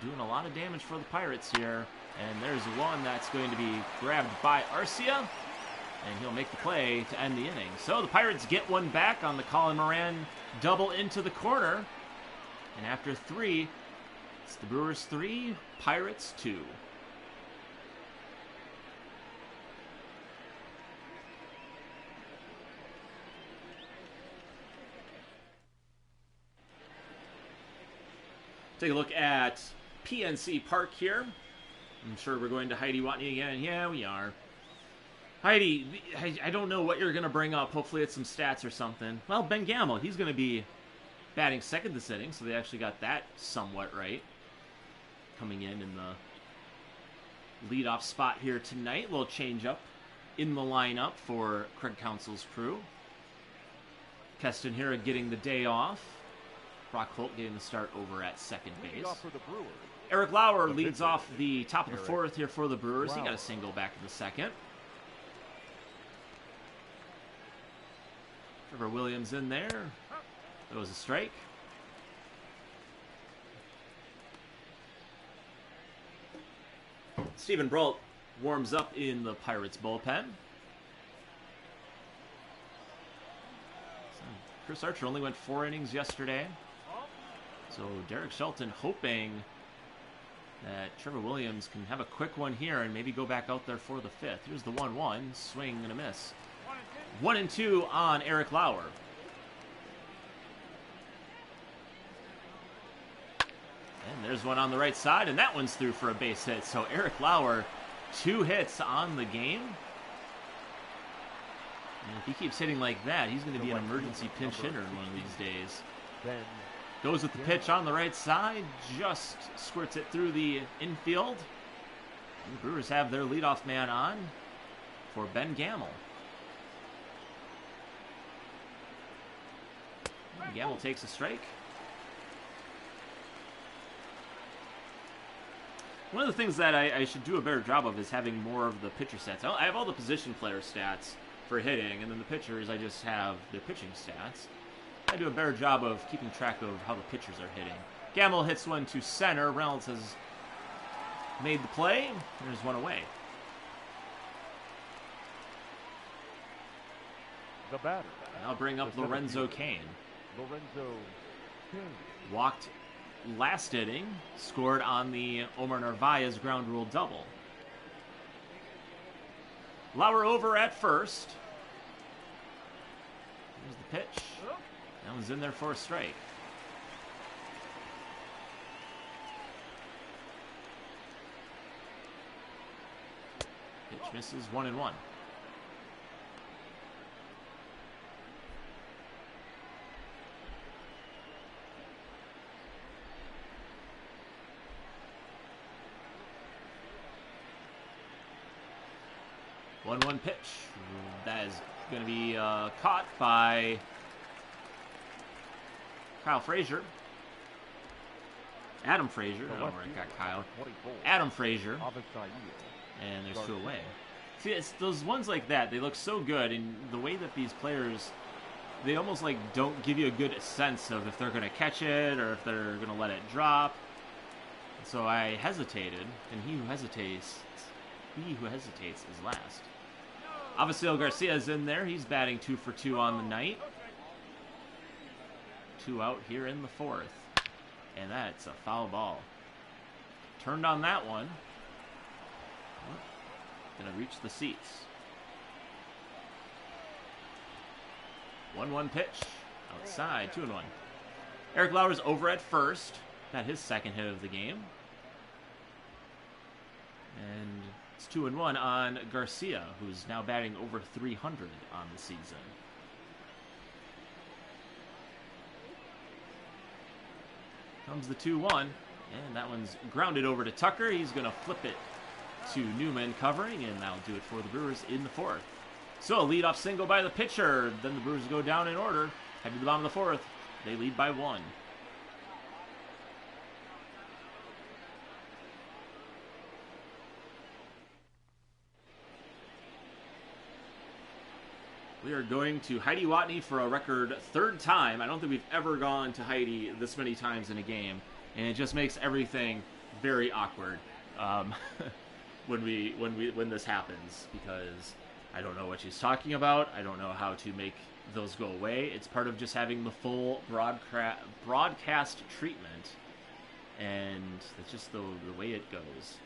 doing a lot of damage for the Pirates here. And there's one that's going to be grabbed by Arcia, and he'll make the play to end the inning. So the Pirates get one back on the Colin Moran double into the corner. And after 3, it's the Brewers 3, Pirates 2. Take a look at PNC Park here. I'm sure we're going to Heidi Watney again. Yeah, we are. Heidi, I don't know what you're going to bring up. Hopefully it's some stats or something. Well, Ben Gamble, he's going to be batting second this inning, so they actually got that somewhat right. Coming in the leadoff spot here tonight. A little change up in the lineup for Craig Counsell's crew. Keston Hiura getting the day off. Brock Holt getting the start over at second base. Eric Lauer leads off the top of the fourth here for the Brewers. He got a single back in the second. Trevor Williams in there. That was a strike. Stephen Brault warms up in the Pirates bullpen. Chris Archer only went 4 innings yesterday. So Derek Shelton hoping that Trevor Williams can have a quick one here and maybe go back out there for the 5th. Here's the 1-1, swing and a miss. 1-2 on Eric Lauer. And there's one on the right side, and that one's through for a base hit. So Eric Lauer, 2 hits on the game. And if he keeps hitting like that, he's going to be an emergency pinch hitter in one of these days. Goes with the pitch on the right side, just squirts it through the infield. And the Brewers have their leadoff man on for Ben Gamble. And Gamble takes a strike. One of the things that I should do a better job of is having more of the pitcher stats. I have all the position player stats for hitting, and then the pitchers, I just have their pitching stats. I do a better job of keeping track of how the pitchers are hitting. Gamble hits one to center. Reynolds has made the play. There's one away. The batter. And I'll bring up Lorenzo Cain. Walked last inning. Scored on the Omar Narvaez ground rule double. Lauer over at first. Here's the pitch. That one's in there for a strike. Pitch misses, 1-1. One pitch. That is going to be caught by Kyle Frazier. Adam Frazier. Oh, I got Kyle. Adam Frazier. And there's 2 away. See, it's those ones like that, they look so good, and the way that these players, they almost like don't give you a good sense of if they're going to catch it or if they're going to let it drop. So I hesitated, and he who hesitates is last. Avisail Garcia is in there. He's batting 2 for 2 on the night. 2 out here in the 4th. And that's a foul ball. Turned on that one. Gonna reach the seats. 1-1 pitch. Outside, 2-1. Eric Lauer's over at first. Got his second hit of the game. And it's 2-1 on Garcia, who's now batting over 300 on the season. Comes the 2-1, and that one's grounded over to Tucker. He's going to flip it to Newman covering, and that'll do it for the Brewers in the 4th. So a leadoff single by the pitcher. Then the Brewers go down in order. Head to the bottom of the 4th. They lead by 1. We are going to Heidi Watney for a record 3rd time. I don't think we've ever gone to Heidi this many times in a game, and it just makes everything very awkward when this happens, because I don't know what she's talking about. I don't know how to make those go away. It's part of just having the full broadcast treatment, and it's just the way it goes.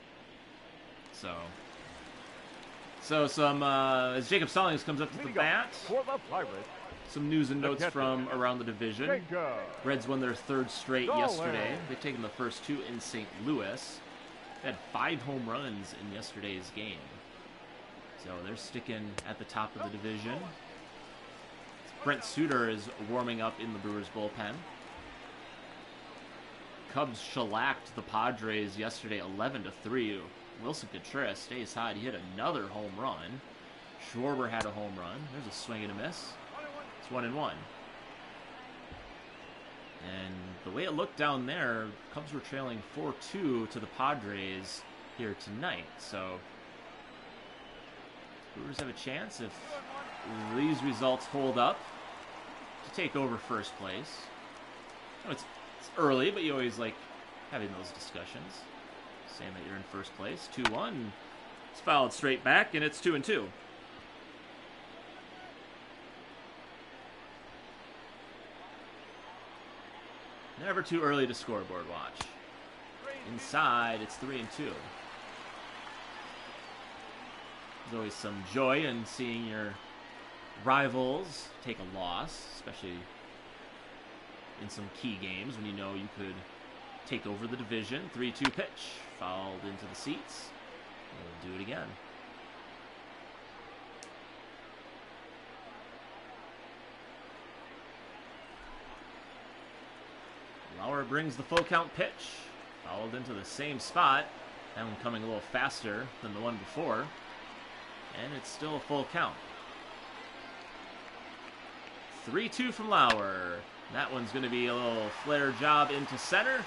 So some, as Jacob Stallings comes up to the bat, some news and notes from around the division. Reds won their 3rd straight yesterday. They've taken the first 2 in St. Louis. They had 5 home runs in yesterday's game. So they're sticking at the top of the division. Brent Suter is warming up in the Brewers bullpen. Cubs shellacked the Padres yesterday 11-3. Wilson Contreras stays hot. He hit another home run. Schwarber had a home run. There's a swing and a miss. It's 1-1. And the way it looked down there, Cubs were trailing 4-2 to the Padres here tonight. So Brewers have a chance, if these results hold up, to take over first place. It's early, but you always like having those discussions, saying that you're in first place. 2-1. It's fouled straight back, and it's 2-2. Never too early to scoreboard watch. Inside, it's 3-2. There's always some joy in seeing your rivals take a loss, especially in some key games when you know you could take over the division. 3-2 pitch, fouled into the seats. We'll do it again. Lauer brings the full count pitch, fouled into the same spot. That one coming a little faster than the one before. And it's still a full count. 3-2 from Lauer. That one's going to be a little flare job into center.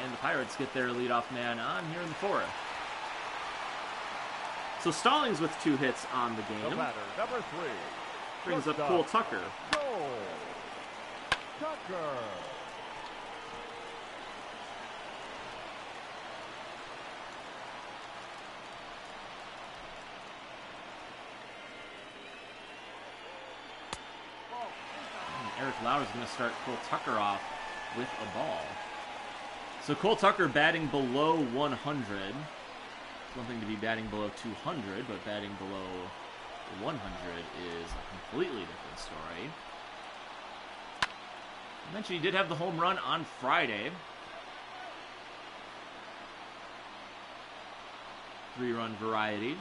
And the Pirates get their leadoff man on here in the fourth. So Stallings with 2 hits on the game. The batter, number 3. Brings up Cole Tucker. Cole Tucker. Eric Lauer's going to start Cole Tucker off with a ball. So Cole Tucker batting below 100. It's one thing to be batting below 200, but batting below 100 is a completely different story. I mentioned he did have the home run on Friday. 3-run variety.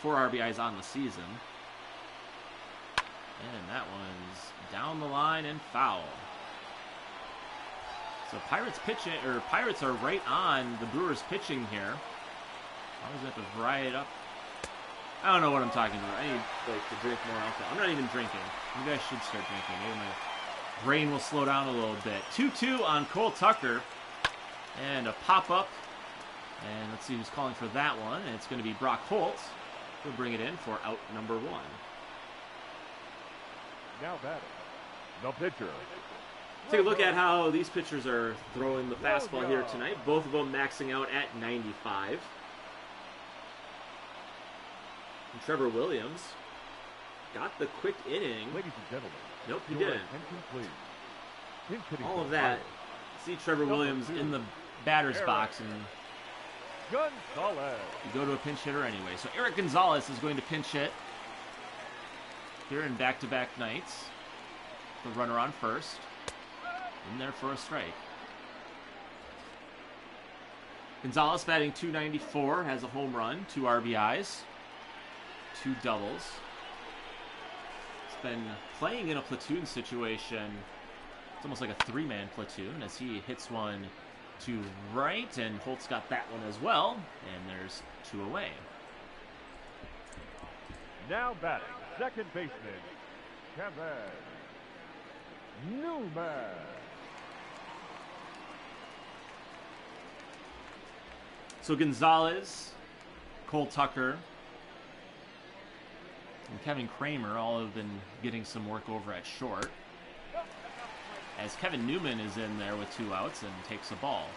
4 RBIs on the season. And that one's down the line and foul. So Pirates are right on the Brewers pitching here. I always have to fry it up. I don't know what I'm talking about. I need to drink more alcohol. I'm not even drinking. You guys should start drinking. Maybe my brain will slow down a little bit. 2-2 on Cole Tucker. And a pop-up. And let's see who's calling for that one. And it's going to be Brock Holt. He'll bring it in for out number 1. Now batting, the pitcher. Take a look at how these pitchers are throwing the fastball here tonight. Both of them maxing out at 95. And Trevor Williams got the quick inning. Ladies and gentlemen. Nope, he your didn't. attention, please. Pinch hitting All of for that. Brewers. See Trevor Williams in the batter's box, and Gonzalez. you go to a pinch hitter anyway. So Eric Gonzalez is going to pinch hit here in back-to-back nights. The runner on first. In there for a strike. Gonzalez batting .294, has a home run, 2 RBIs, 2 doubles. He's been playing in a platoon situation. It's almost like a 3-man platoon as he hits one to right, and Holt's got that one as well, and there's 2 away. Now batting, second baseman, Kevin Newman. So Gonzalez, Cole Tucker, and Kevin Kramer all have been getting some work over at short, as Kevin Newman is in there with 2 outs and takes a ball.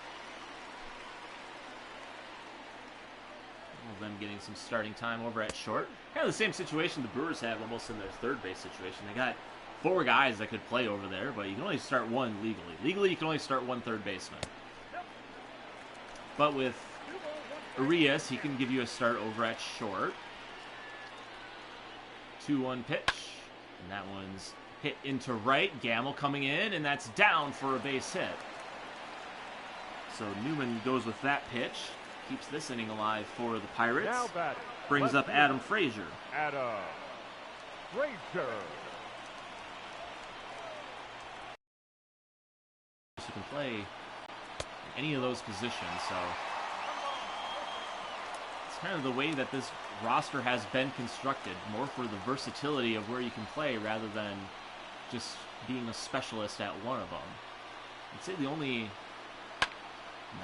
All of them getting some starting time over at short. Kind of the same situation the Brewers have almost in their third base situation. They got 4 guys that could play over there, but you can only start 1 legally. Legally, you can only start 1 third baseman. But with Arias, he can give you a start over at short. 2-1 pitch, and that one's hit into right. Gamble coming in, and that's down for a base hit. So Newman goes with that pitch, keeps this inning alive for the Pirates. Now batting, Brings up Adam Frazier. Adam Frazier. You can play in any of those positions, so it's kind of the way that this roster has been constructed, more for the versatility of where you can play rather than just being a specialist at one of them. I'd say the only...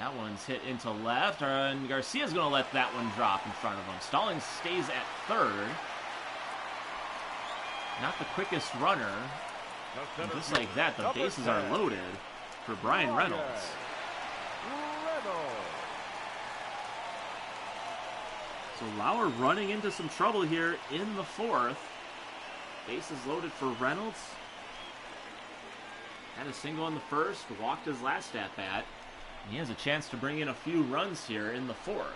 That one's hit into left, and Garcia's going to let that one drop in front of him. Stallings stays at third. Not the quickest runner. And just like that, the bases are loaded for Brian Reynolds. So Lauer running into some trouble here in the 4th. Bases loaded for Reynolds. Had a single in the 1st, walked his last at-bat. He has a chance to bring in a few runs here in the 4th.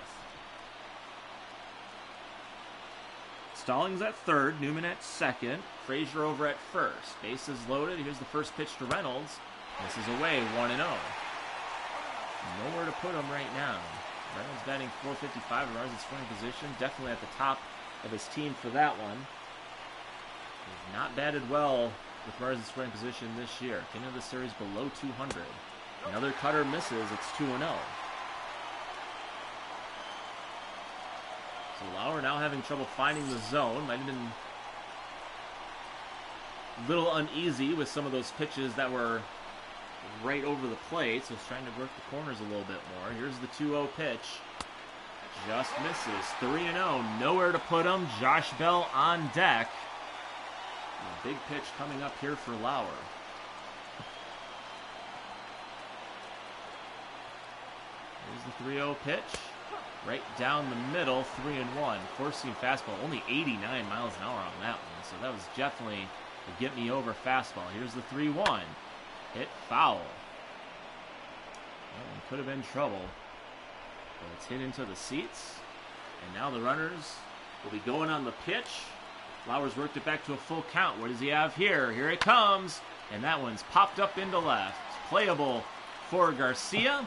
Stallings at third, Newman at second, Frazier over at first. Bases loaded. Here's the first pitch to Reynolds. This is away, 1-0. Nowhere to put him right now. Reynolds batting .455 in runners in scoring position. Definitely at the top of his team for that one. He's not batted well with runners in scoring position this year. Came into the series below 200. Another cutter misses. It's 2-0. So Lauer now having trouble finding the zone. Might have been a little uneasy with some of those pitches that were right over the plate. So he's trying to work the corners a little bit more. Here's the 2-0 pitch. Just misses. 3-0. Nowhere to put him. Josh Bell on deck. A big pitch coming up here for Lauer. Here's the 3-0 pitch. Right down the middle, 3-1. Four-seam fastball, only 89 miles an hour on that one. So that was definitely a get-me-over fastball. Here's the 3-1. Hit foul. That one could have been trouble. But it's hit into the seats. And now the runners will be going on the pitch. Flowers worked it back to a full count. What does he have here? Here it comes. And that one's popped up into left. It's playable for Garcia.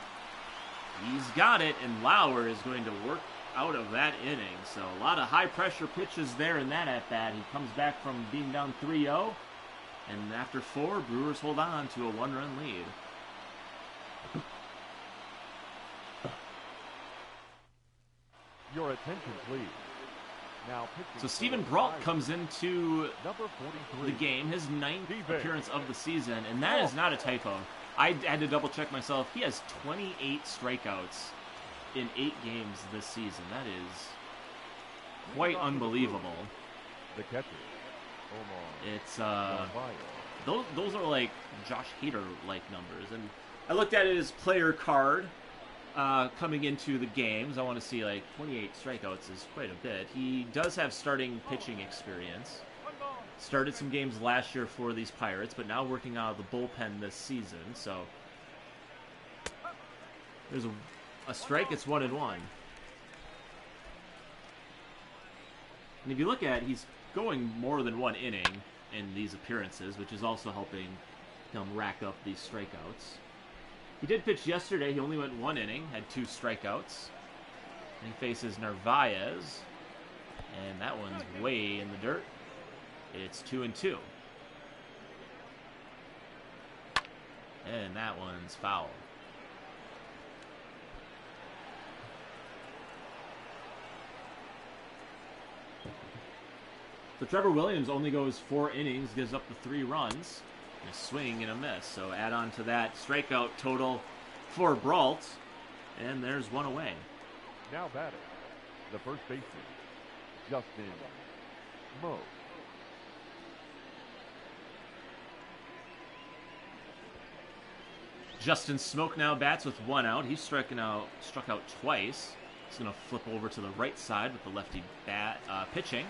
He's got it, and Lauer is going to work out of that inning. So a lot of high-pressure pitches there in that at-bat. He comes back from being down 3-0. And after 4, Brewers hold on to a 1-run lead. Your attention, please. Now so Stephen Brault comes into number 43, the game, his 9th appearance of the season, and that is not a typo. I had to double check myself. He has 28 strikeouts in 8 games this season. That is quite unbelievable. The catcher, Omar. It's those are like Josh Hader-like numbers. And I looked at his player card coming into the games. I want to see, like, 28 strikeouts is quite a bit. He does have starting pitching experience. Started some games last year for these Pirates, but now working out of the bullpen this season. So there's a strike. It's 1-1. And if you look at it, he's going more than 1 inning in these appearances, which is also helping him rack up these strikeouts. He did pitch yesterday. He only went 1 inning, had 2 strikeouts. And he faces Narvaez, and that one's way in the dirt. It's 2-2. And that one's foul. So Trevor Williams only goes 4 innings, gives up the 3 runs, and a swing and a miss. So add on to that strikeout total for Brault, and there's 1 away. Now batting, the first baseman, Justin Mo. Justin Smoke now bats with 1 out. He's struck out twice. He's going to flip over to the right side with the lefty bat pitching.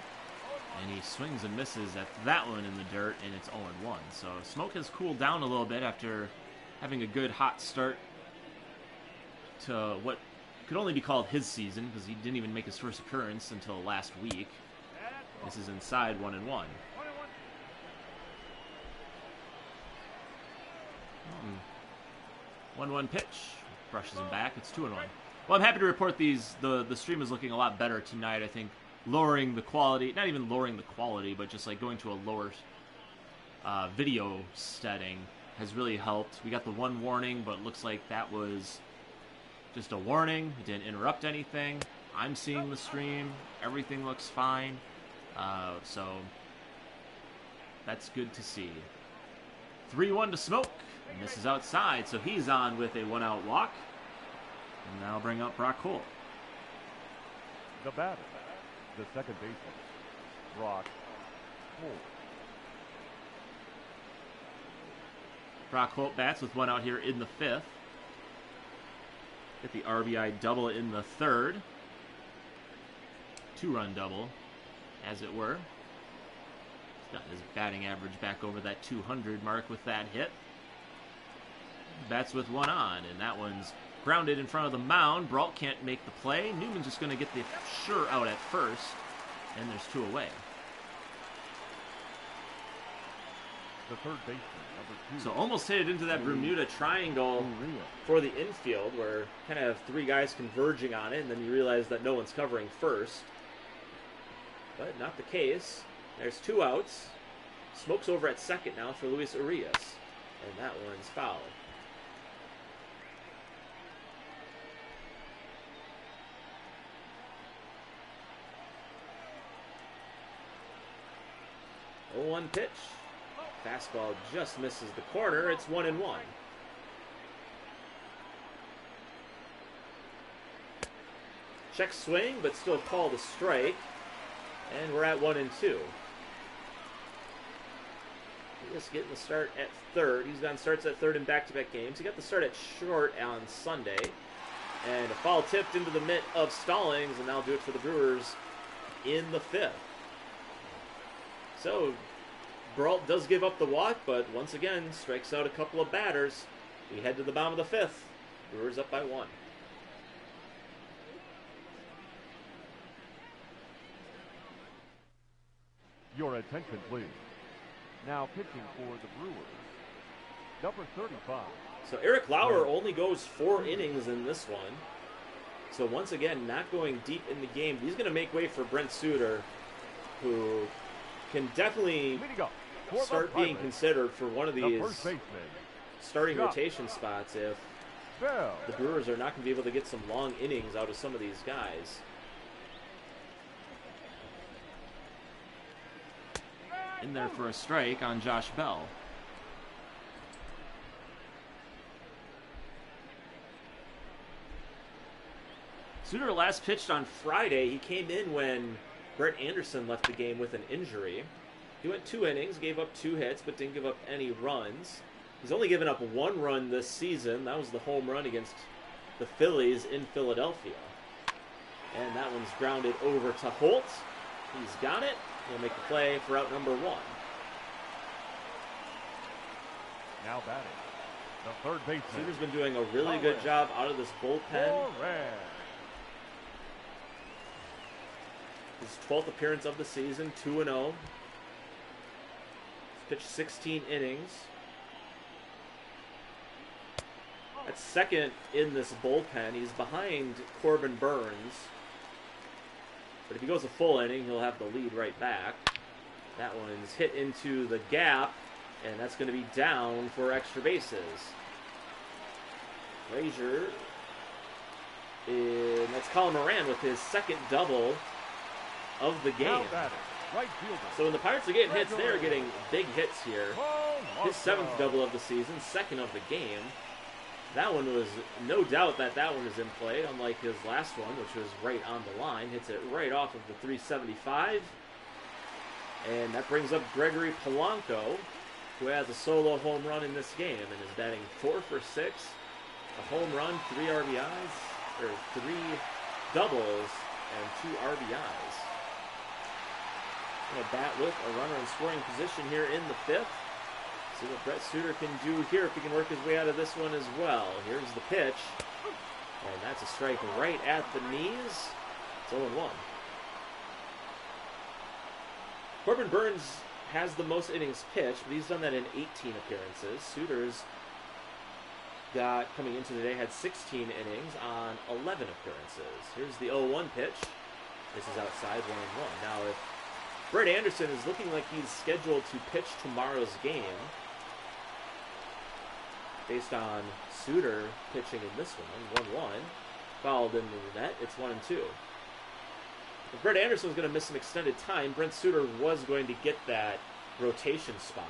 And he swings and misses at that one in the dirt, and it's 0-1. So Smoke has cooled down a little bit after having a good hot start to what could only be called his season, because he didn't even make his first appearance until last week. This is inside 1-1. 1-1 pitch. Brushes him back. It's 2-1. Well, I'm happy to report the stream is looking a lot better tonight. I think lowering the quality, not even lowering the quality, but just like going to a lower video setting has really helped. We got the 1 warning, but looks like that was just a warning. It didn't interrupt anything. I'm seeing the stream. Everything looks fine. So that's good to see. 3-1 to Smoke. And this is outside, so he's on with a 1-out walk. And now bring up Brock Holt. The batter, the second baseman, Brock Holt. Brock Holt bats with 1 out here in the 5th. Get the RBI double in the 3rd. 2-run double, as it were. He's got his batting average back over that 200 mark with that hit. Bats with 1 on, and that one's grounded in front of the mound. Brault can't make the play. Newman's just going to get the sure out at first, and there's 2 away. The third baseman, number 2. So almost hit it into that Bermuda triangle for the infield, where kind of have 3 guys converging on it, and then you realize that no one's covering first. But not the case. There's 2 outs. Smoke's over at second now for Luis Urias, and that one's foul. Oh, 1 pitch. Fastball just misses the corner. It's 1-1. Check swing, but still called a strike. And we're at 1-2. Just getting the start at third. He's gotten starts at third in back-to-back games. He got the start at short on Sunday. And a foul tipped into the mitt of Stallings, and that'll do it for the Brewers in the 5th. So, Brault does give up the walk, but once again, strikes out a couple of batters. We head to the bottom of the 5th. Brewers up by 1. Your attention, please. Now pitching for the Brewers, number 35. So Eric Lauer only goes 4 innings in this one. So once again, not going deep in the game. He's going to make way for Brent Suter, who can definitely start being considered for one of these starting rotation spots if the Brewers are not going to be able to get some long innings out of some of these guys. In there for a strike on Josh Bell. Suter last pitched on Friday. He came in when Brett Anderson left the game with an injury. He went 2 innings, gave up 2 hits, but didn't give up any runs. He's only given up 1 run this season. That was the home run against the Phillies in Philadelphia. And that one's grounded over to Holt. He's got it. He'll make the play for out number 1. Now batting, the third baseman. Suter's been doing a really good job out of this bullpen. His 12th appearance of the season, 2-0. He's pitched 16 innings. At second in this bullpen. He's behind Corbin Burns. But if he goes a full inning, he'll have the lead right back. That one's hit into the gap, and that's going to be down for extra bases. Frazier, and that's Colin Moran with his second double of the game. Right fielder. So when the Pirates are getting hits, they're getting big hits here. His 7th double of the season, 2nd of the game. That one was no doubt that one was in play, unlike his last one, which was right on the line. Hits it right off of the 375. And that brings up Gregory Polanco, who has a solo home run in this game and is batting 4 for 6. A home run, 3 RBIs, or 3 doubles, and 2 RBIs. Going to bat with a runner in scoring position here in the 5th. See what Brett Suter can do here if he can work his way out of this one as well. Here's the pitch. And that's a strike right at the knees. It's 0-1. Corbin Burns has the most innings pitched, but he's done that in 18 appearances. Suter's coming into today, had 16 innings on 11 appearances. Here's the 0-1 pitch. This is outside, 1-1. Now, if Brett Anderson is looking like he's scheduled to pitch tomorrow's game, based on Suter pitching in this one, 1-1, fouled into the net, it's 1-2. If Brett Anderson was going to miss some extended time, Brent Suter was going to get that rotation spot.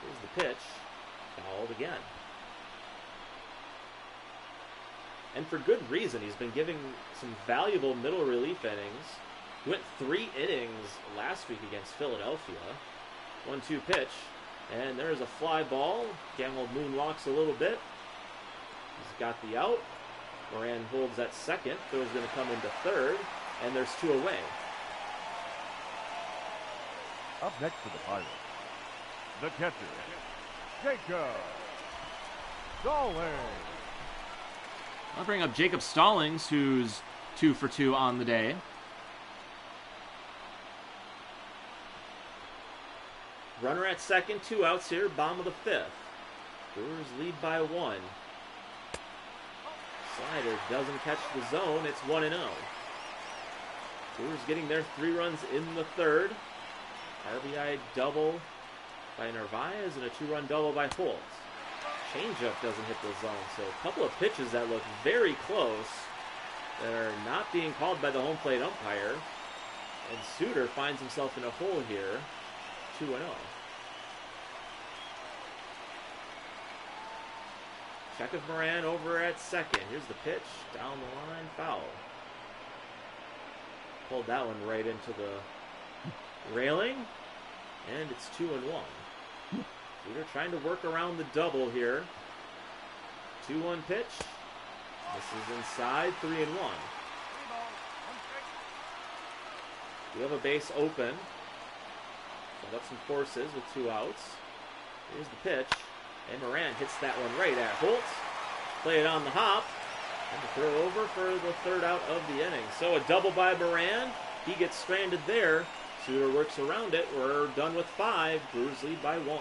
Here's the pitch, fouled again. And for good reason. He's been giving some valuable middle relief innings. He went 3 innings last week against Philadelphia. 1-2 pitch, and there's a fly ball. Gamble moonwalks a little bit. He's got the out. Moran holds at second. Throw is going to come into third, and there's 2 away. Up next to the Pirates, the catcher, Jacob Stallings. I'll bring up Jacob Stallings, who's 2 for 2 on the day. Runner at second, 2 outs here, bottom of the 5th. Brewers lead by 1. Slider doesn't catch the zone, it's 1-0. Brewers getting their 3 runs in the 3rd. RBI double by Narvaez and a 2-run double by Holt. Changeup doesn't hit the zone, so a couple of pitches that look very close that are not being called by the home plate umpire. And Suter finds himself in a hole here, 2-0. Check of Moran over at second. Here's the pitch, down the line, foul. Pulled that one right into the railing, and it's 2-1. Suter trying to work around the double here. 2-1 pitch. This is inside, 3-1. We have a base open. Set up some forces with 2 outs. Here's the pitch. And Moran hits that one right at Holt. Play it on the hop. And the throw over for the 3rd out of the inning. So a double by Moran. He gets stranded there. Suter works around it. We're done with 5. Brewers lead by 1.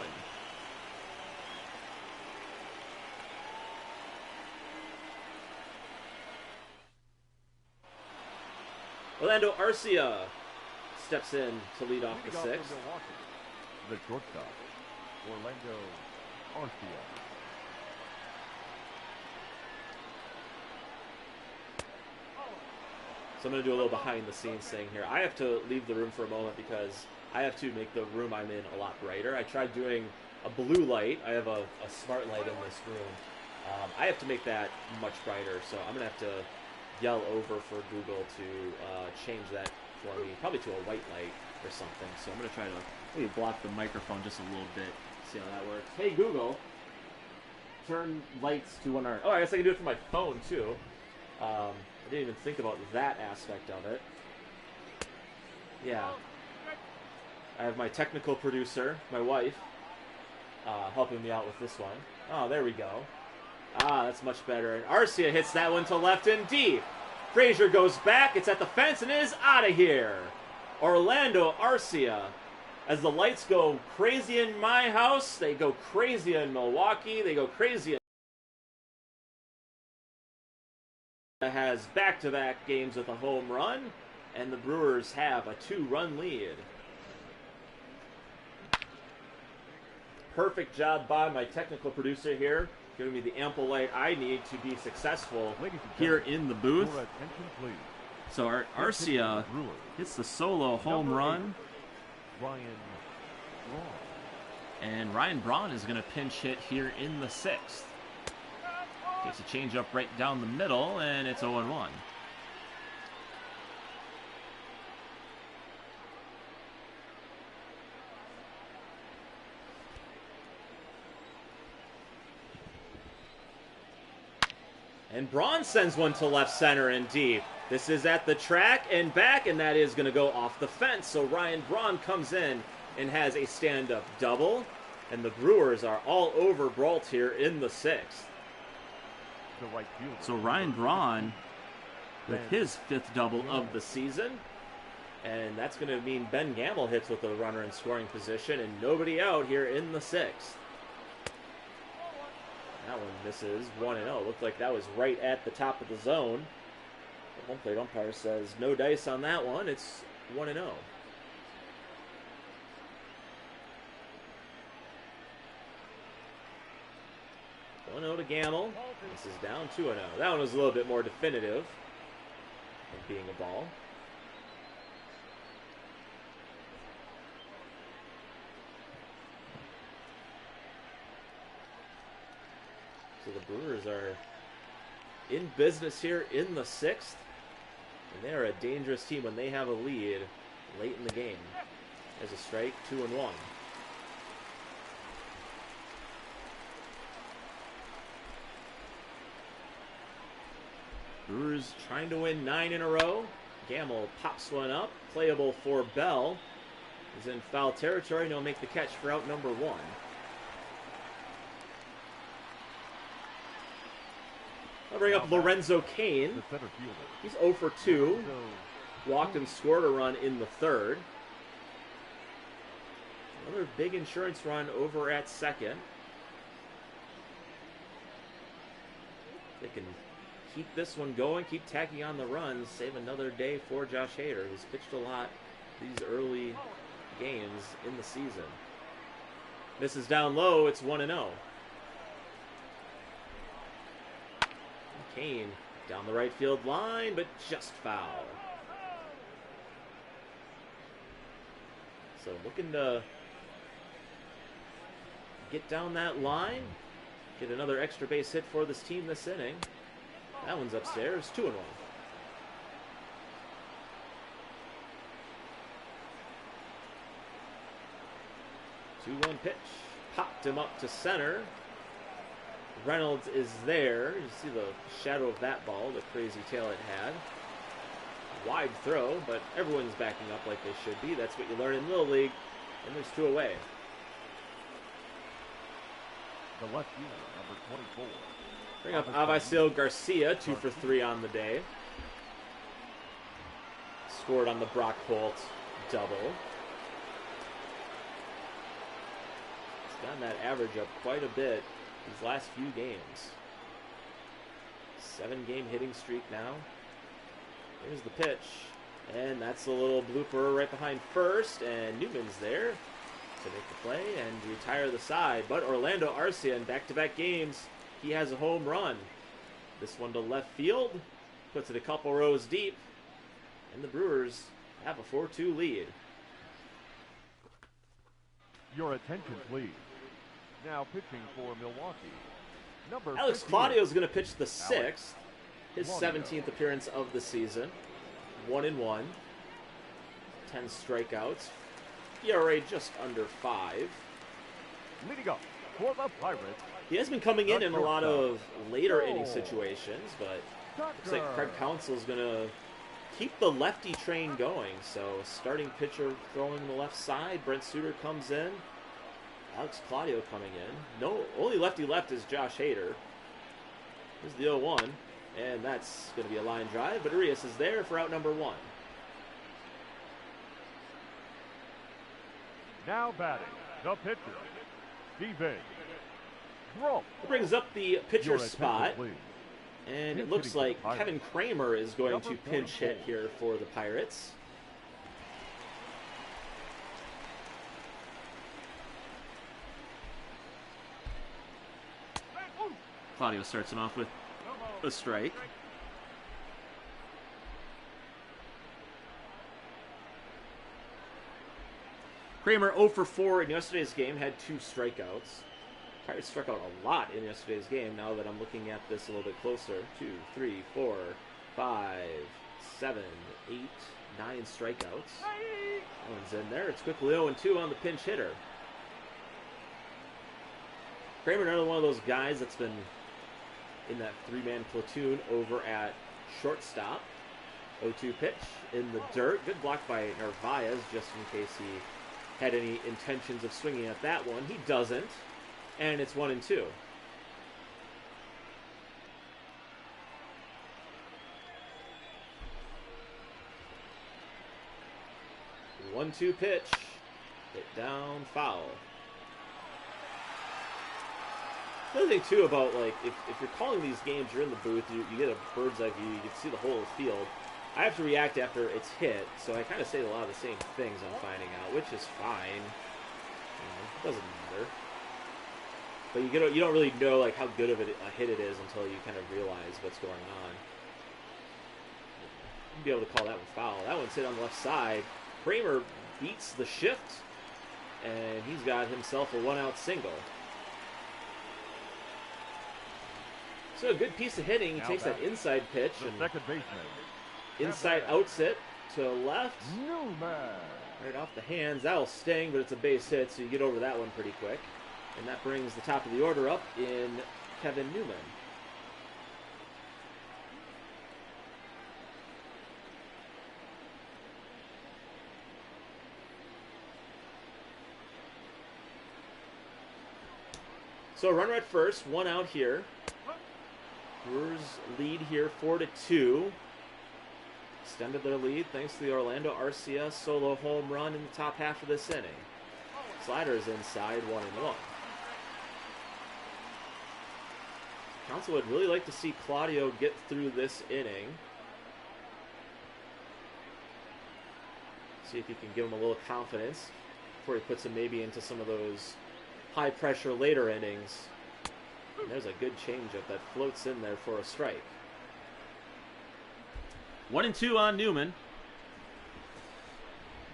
Orlando Arcia steps in to lead off the 6th. The shortstop, Orlando Arcia. So I'm going to do a little behind-the-scenes thing here. I have to leave the room for a moment because I have to make the room I'm in a lot brighter. I tried doing a blue light. I have a smart light in this room. I have to make that much brighter, so I'm going to have to yell over for Google to change that for me, probably to a white light or something. So I'm going to try to maybe block the microphone just a little bit, see how that works. Hey, Google, turn lights to when our... Oh, I guess I can do it from my phone, too. I didn't even think about that aspect of it. Yeah. I have my technical producer, my wife, helping me out with this one. Oh, there we go. Ah, that's much better. And Arcia hits that one to left and deep. Frazier goes back. It's at the fence and is out of here. Orlando Arcia. As the lights go crazy in my house, they go crazy in Milwaukee. They go crazy in... has back-to-back games with a home run, and the Brewers have a 2-run lead. Perfect job by my technical producer here, giving me the ample light I need to be successful here in the booth. So Arcia hits the solo home run. And Ryan Braun is going to pinch hit here in the 6th. Takes a changeup right down the middle, and it's 0-1. And Braun sends one to left center and deep. This is at the track and back, and that is going to go off the fence. So Ryan Braun comes in and has a stand-up double. And the Brewers are all over Brault here in the 6th. So Ryan Braun with his 5th double of the season. And that's going to mean Ben Gamble hits with a runner in scoring position and nobody out here in the 6th. That one misses 1-0. Looked like that was right at the top of the zone. The home plate umpire says no dice on that one. It's 1-0. 1-0 to Gamble. This is down 2-0. That one was a little bit more definitive of being a ball. So the Brewers are in business here in the 6th. And they're a dangerous team when they have a lead late in the game. As a strike, 2-1. Brewers trying to win 9 in a row. Gamble pops one up. Playable for Bell. He's in foul territory and he'll make the catch for out number 1. I'll bring up Lorenzo Cain. He's 0 for 2. Walked and scored a run in the 3rd. Another big insurance run over at second. They can keep this one going, keep tacking on the runs, save another day for Josh Hader, who's pitched a lot these early games in the season. Misses down low, it's 1-0. Cain down the right field line, but just foul. So looking to get down that line, get another extra base hit for this team this inning. That one's upstairs, 2-1. 2-1 pitch. Popped him up to center. Reynolds is there. You see the shadow of that ball, the crazy tail it had. Wide throw, but everyone's backing up like they should be. That's what you learn in Little League. And there's 2 away. The left fielder, number 24. Bring up Avisail Garcia, 2 for 3 on the day. Scored on the Brock Holt double. He's gotten that average up quite a bit these last few games. 7-game hitting streak now. Here's the pitch. And that's a little blooper right behind first. And Newman's there to make the play and retire the side. But Orlando Arcia in back-to-back games, he has a home run. This one to left field. Puts it a couple rows deep. And the Brewers have a 4-2 lead. Your attention, please. Now pitching for Milwaukee, Number Alex 58. Claudio is going to pitch the Alex 6th, his Claudio. 17th appearance of the season. 1-1, 10 strikeouts, ERA just under 5. Leading up for the Pirates. He has been coming in a lot of later Go. inning situations, but looks Tucker. like Craig Counsell is going to keep the lefty train going. So starting pitcher throwing the left side. Brent Suter comes in. Alex Claudio coming in. No, only lefty left is Josh Hader. Here's the 0-1, and that's going to be a line drive. But Urias is there for out number 1. Now batting, the pitcher, Steven Grump. It brings up the pitcher Your spot. attention, please. And it Pinch looks hitting for like the Pirates. Kevin Kramer is going Number to pinch 44. hit here for the Pirates. Claudio starts him off with a strike. Kramer 0 for 4 in yesterday's game, had 2 strikeouts. Pirates struck out a lot in yesterday's game. Now that I'm looking at this a little bit closer, 2, 3, 4, 5, 7, 8, 9 strikeouts. That one's in there. It's quickly 0-2 on the pinch hitter. Kramer, another one of those guys that's been in that 3-man platoon over at shortstop. 0-2 pitch in the dirt. Good block by Narvaez, just in case he had any intentions of swinging at that one. He doesn't. And it's 1-2. One-two pitch. Hit down, foul. The other thing too about, like, if you're calling these games, you're in the booth, you get a bird's eye view, you can see the whole field. I have to react after it's hit, so I kind of say a lot of the same things I'm finding out, which is fine. It doesn't matter. But you don't really know, like, how good of a hit it is until you kind of realize what's going on. You'll be able to call that one foul. That one's hit on the left side. Kramer beats the shift, and he's got himself a 1-out single. So a good piece of hitting. He Now takes back. that inside pitch The and second baseman, inside outs it to left. Newman. Right off the hands. That'll sting, but it's a base hit, so you get over that one pretty quick. And that brings the top of the order up in Kevin Newman. So a runner at first, 1 out here. Brewers lead here 4-2. Extended their lead thanks to the Orlando Arcia solo home run in the top half of this inning. Slider is inside, 1-1. Counsell would really like to see Claudio get through this inning. See if he can give him a little confidence before he puts him maybe into some of those high pressure later innings. And there's a good changeup that floats in there for a strike. 1-2 on Newman.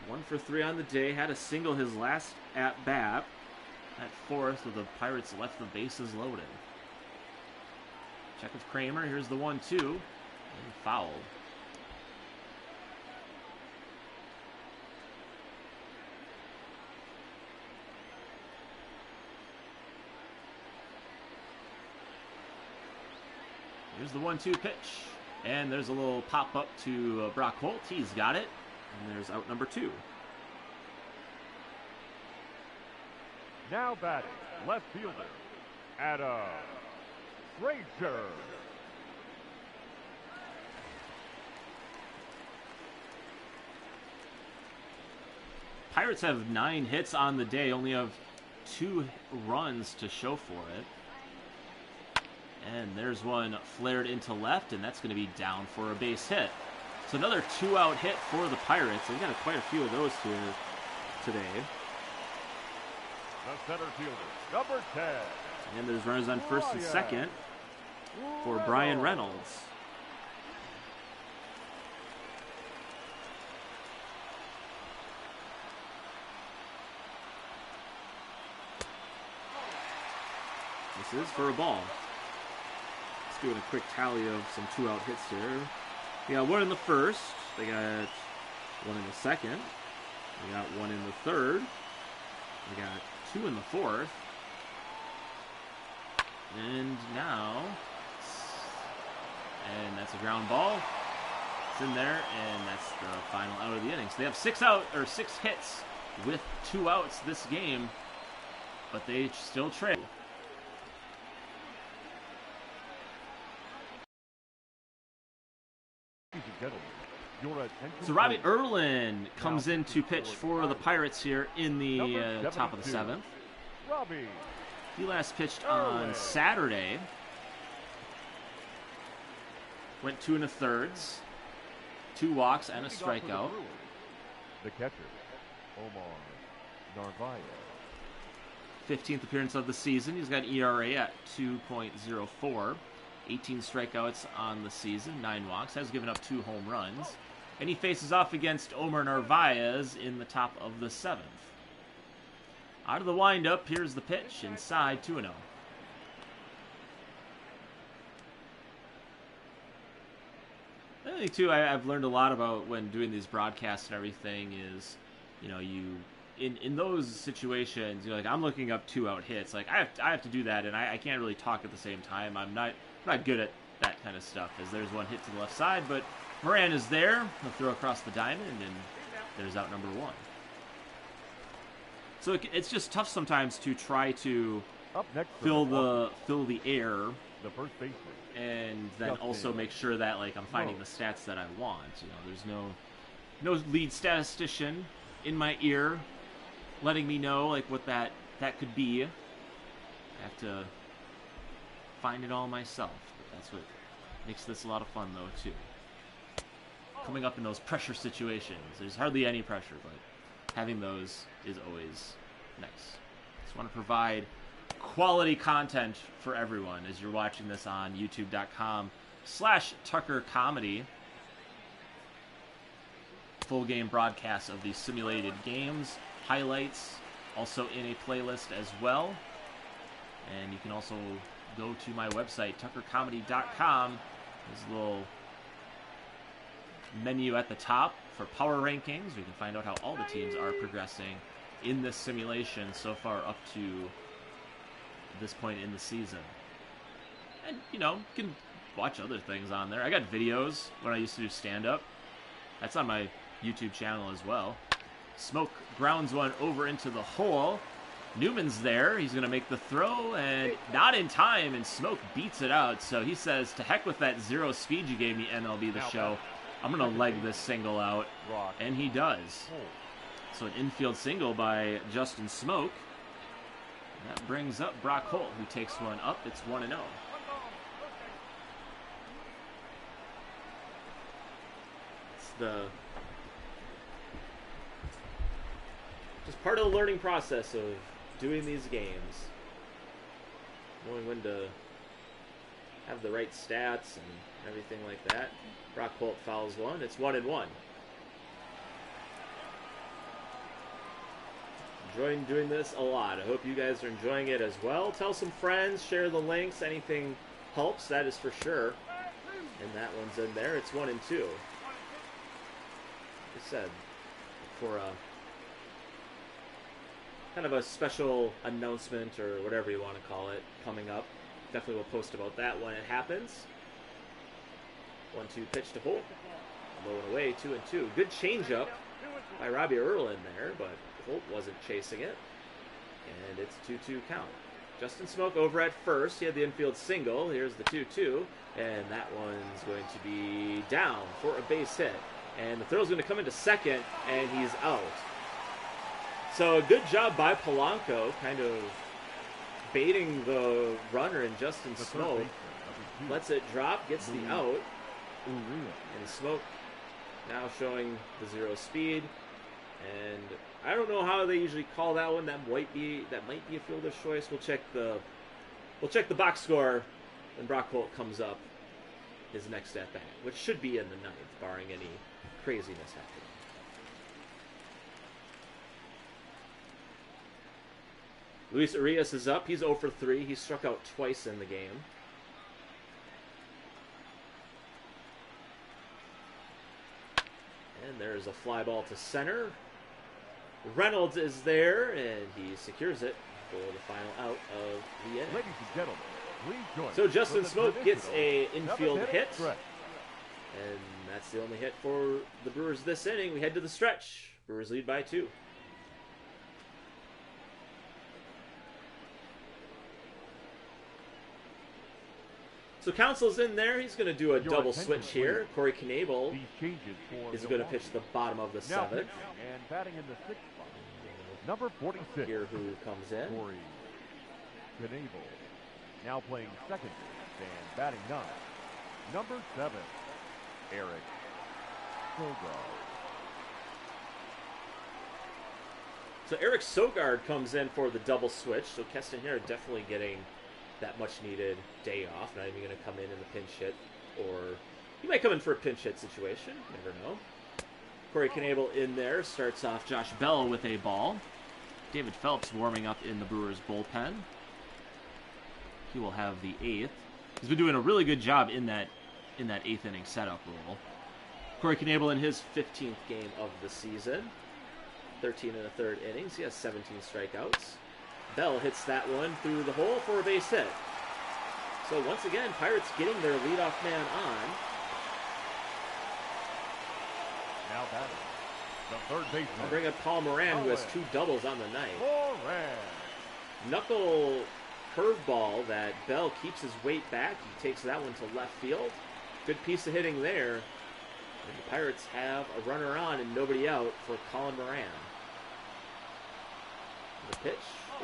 1 for 3 on the day. Had a single his last at bat. At fourth, with the Pirates left the bases loaded. Check with Kramer. Here's the 1-2. And fouled. Here's the 1-2 pitch. And there's a little pop-up to Brock Holt. He's got it. And there's out number 2. Now batting, left fielder, Adam Frazier. Pirates have 9 hits on the day, only have 2 runs to show for it. And there's one flared into left, and that's going to be down for a base hit. So another 2-out hit for the Pirates. They've got quite a few of those here today. The center fielder, number 10. And there's runners on first and second for Brian Reynolds. This is for a ball. Just doing a quick tally of some 2-out hits here. We got one in the first. They got one in the second. We got one in the third. We got two in the fourth. And now, and that's a ground ball. It's in there, and that's the final out of the inning. So they have 6 hits with 2 outs this game, but they still trail. So Robbie Erlin comes in to pitch for the Pirates here in the top of the 7th. He last pitched on Saturday. Went 2 1/3, 2 walks and a strikeout. The catcher, Omar Narvaez. 15th appearance of the season. He's got ERA at 2.04. 18 strikeouts on the season, 9 walks, has given up 2 home runs. And he faces off against Omar Narvaez in the top of the 7th. Out of the windup, here's the pitch, inside 2-0. I think, too, I've learned a lot about when doing these broadcasts and everything is, you know, in those situations, you're like, I'm looking up 2-out hits. Like, I have to do that, and I can't really talk at the same time. I'm not good at that kind of stuff, as there's one hit to the left side, but Moran is there. He'll throw across the diamond, and there's out number 1. So it's just tough sometimes to try to fill the air, the first baseman, and then also make sure that, like, I'm finding the stats that I want. You know, there's no lead statistician in my ear letting me know, like, what that could be. I have to find it all myself. But that's what makes this a lot of fun, though, too. Coming up in those pressure situations. There's hardly any pressure, but having those is always nice. Just want to provide quality content for everyone as you're watching this on youtube.com/Tucker Comedy. Full game broadcasts of these simulated games, highlights, also in a playlist as well. And you can also go to my website, tuckercomedy.com. There's a little menu at the top for power rankings. We can find out how all the teams are progressing in this simulation so far up to this point in the season. And, you know, you can watch other things on there. I got videos when I used to do stand-up. That's on my YouTube channel as well. Smoke grounds one over into the hole. Newman's there. He's going to make the throw, and not in time, and Smoke beats it out. So he says, to heck with that 0 speed you gave me, MLB The Show. I'm going to leg this single out, and he does. So an infield single by Justin Smoke. That brings up Brock Holt, who takes one up. It's 1-0. It's just part of the learning process of doing these games. Knowing when to have the right stats and everything like that. Brock Holt fouls one. It's 1-1. Enjoying doing this a lot. I hope you guys are enjoying it as well. Tell some friends, share the links. Anything helps, that is for sure. And that one's in there. It's 1-2. Like I said, for kind of a special announcement or whatever you want to call it coming up. Definitely will post about that when it happens. 1-2 pitch to Holt. Low and away, 2-2. Good changeup by Robbie Erlin there, but Holt wasn't chasing it. And it's 2-2 count. Justin Smoke over at first. He had the infield single. Here's the 2-2. And that one's going to be down for a base hit. And the throw's going to come into second, and he's out. So a good job by Polanco, kind of baiting the runner in Justin Smoke. Lets it drop, gets the out. And Smoke now showing the 0 speed. And I don't know how they usually call that one. That might be a fielder's choice. We'll check the box score when Brock Holt comes up his next at bat, which should be in the 9th, barring any craziness happening. Luis Arias is up. He's 0 for 3. He struck out twice in the game. There's a fly ball to center. Reynolds is there, and he secures it for the final out of the inning. Ladies and gentlemen, please join So Justin for the Smoke gets a traditional infield seventh hit, inning stretch. and that's the only hit for the Brewers this inning. We head to the stretch. Brewers lead by 2. So Council's in there. He's going to do a double switch here. Corey Knebel These changes for is going to pitch the bottom of the now 7th. pitching and batting in the 6th spot, number 46. Here who comes in. Corey Knebel. Now playing second base and batting 9, number 7, Eric Sogard. So Eric Sogard comes in for the double switch. So Keston here definitely getting that much needed day off. Not even going to come in the pinch hit, or he might come in for a pinch hit situation. Never know. Corey Knebel in there starts off Josh Bell with a ball. David Phelps warming up in the Brewers bullpen. He will have the 8th. He's been doing a really good job in that 8th inning setup role. Corey Knebel in his 15th game of the season. 13 and a third innings. He has 17 strikeouts. Bell hits that one through the hole for a base hit. So once again, Pirates getting their leadoff man on. Now batting, the third baseman. I'll bring up Paul Moran, who has 2 doubles on the night. Moran. Knuckle curveball that Bell keeps his weight back. He takes that one to left field. Good piece of hitting there. And the Pirates have a runner on and nobody out for Colin Moran. The pitch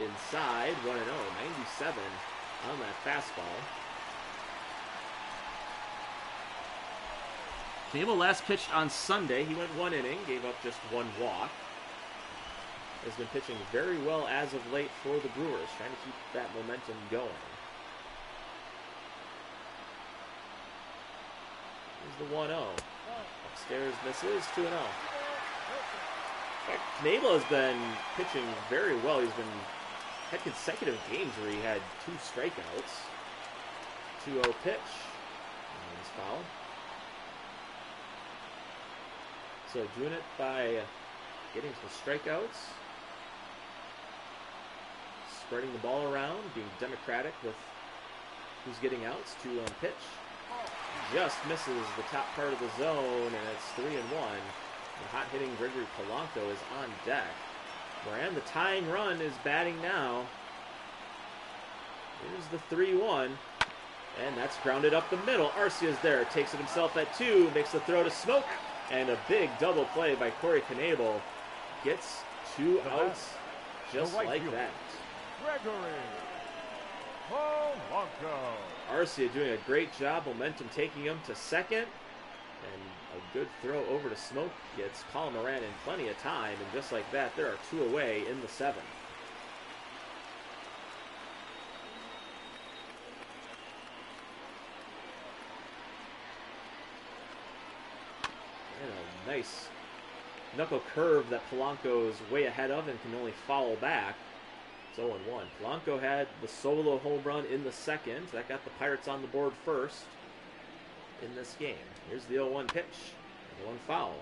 inside, 1-0, 97 on that fastball. Knebel last pitched on Sunday. He went 1 inning, gave up just 1 walk. Has been pitching very well as of late for the Brewers, trying to keep that momentum going. Here's the 1-0. Upstairs misses, 2-0. Knebel has been pitching very well. He's had consecutive games where he had 2 strikeouts. 2-0 pitch. And it's foul. So doing it by getting some strikeouts. Spreading the ball around, being democratic with who's getting outs. 2-1 pitch. Just misses the top part of the zone, and it's 3-1. The hot-hitting Gregory Polanco is on deck. Moran, the tying run, is batting now. Here's the 3-1, and that's grounded up the middle. Arcia's there, takes it himself at 2, makes the throw to Smoke, and a big double play by Corey Knebel. Gets 2 outs just like that. Gregory Polanco. Arcia doing a great job, momentum taking him to second, and a good throw over to Smoke gets Colin Moran in plenty of time, and just like that, there are 2 away in the 7th. And a nice knuckle curve that Polanco's way ahead of and can only foul back. It's 0-1. Polanco had the solo home run in the 2nd. That got the Pirates on the board first in this game. Here's the 0-1 pitch. And 1 foul.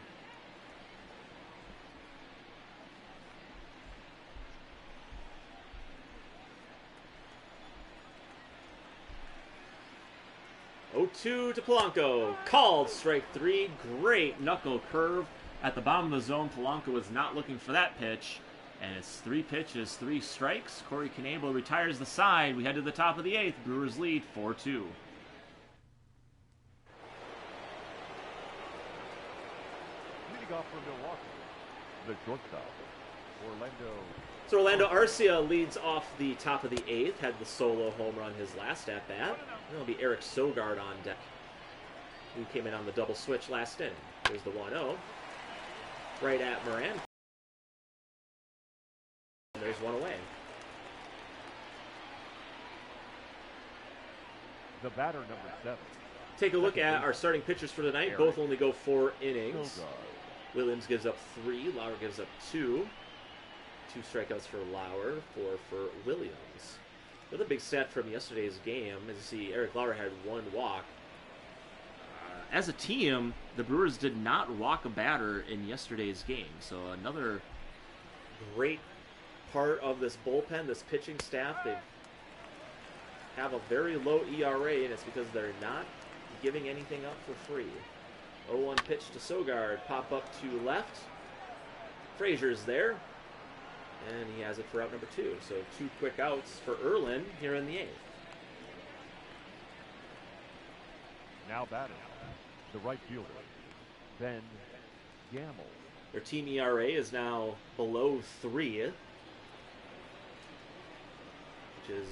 Oh-2 to Polanco. Called strike 3. Great knuckle curve at the bottom of the zone. Polanco was not looking for that pitch. And it's 3 pitches, 3 strikes. Corey Knebel retires the side. We head to the top of the 8th. Brewers lead 4-2. Leading off for Milwaukee, the shortstop, Orlando. So Orlando Arcia leads off the top of the 8th. Had the solo home run his last at-bat. It'll be Eric Sogard on deck, who came in on the double switch last inning. Here's the 1-0. Right at Moran. There's 1 away. The batter, number 7. Take a look at our starting pitchers for tonight. Eric Both only go 4 innings. Sogard. Williams gives up 3. Lauer gives up 2. 2 strikeouts for Lauer, 4 for Williams. Another big stat from yesterday's game is you see Eric Lauer had 1 walk. as a team, the Brewers did not walk a batter in yesterday's game. So another great part of this bullpen, this pitching staff. They have a very low ERA, and it's because they're not giving anything up for free. 0-1 pitch to Sogard. Pop up to left. Frazier's there. And he has it for out number 2. So 2 quick outs for Erlin here in the 8th. Now batting, the right fielder, Ben Gamble. Their team ERA is now below 3, which is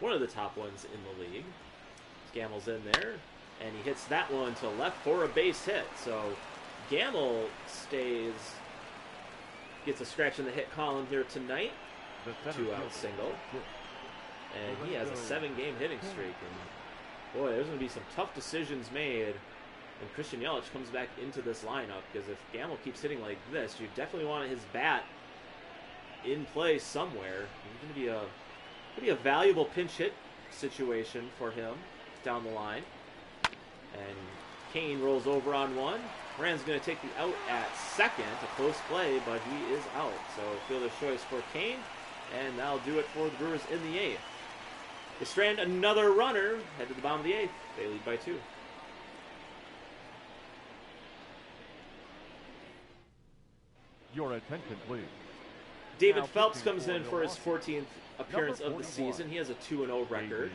one of the top ones in the league. Gamble's in there, and he hits that one to left for a base hit. So Gamble gets a scratch in the hit column here tonight. 2-out single. And he has a 7-game hitting streak. And boy, there's going to be some tough decisions made when Christian Yelich comes back into this lineup, because if Gamble keeps hitting like this, you definitely want his bat in play somewhere. It's going to be a valuable pinch hit situation for him down the line. And Kane rolls over on one. Moran's going to take the out at second. A close play, but he is out. So fielder's choice for Kane, and that'll do it for the Brewers in the 8th. They strand another runner, head to the bottom of the 8th. They lead by 2. Your attention, please. David Now Phelps pitching comes for in for his 14th appearance of the 41. season. He has a 2-0 record.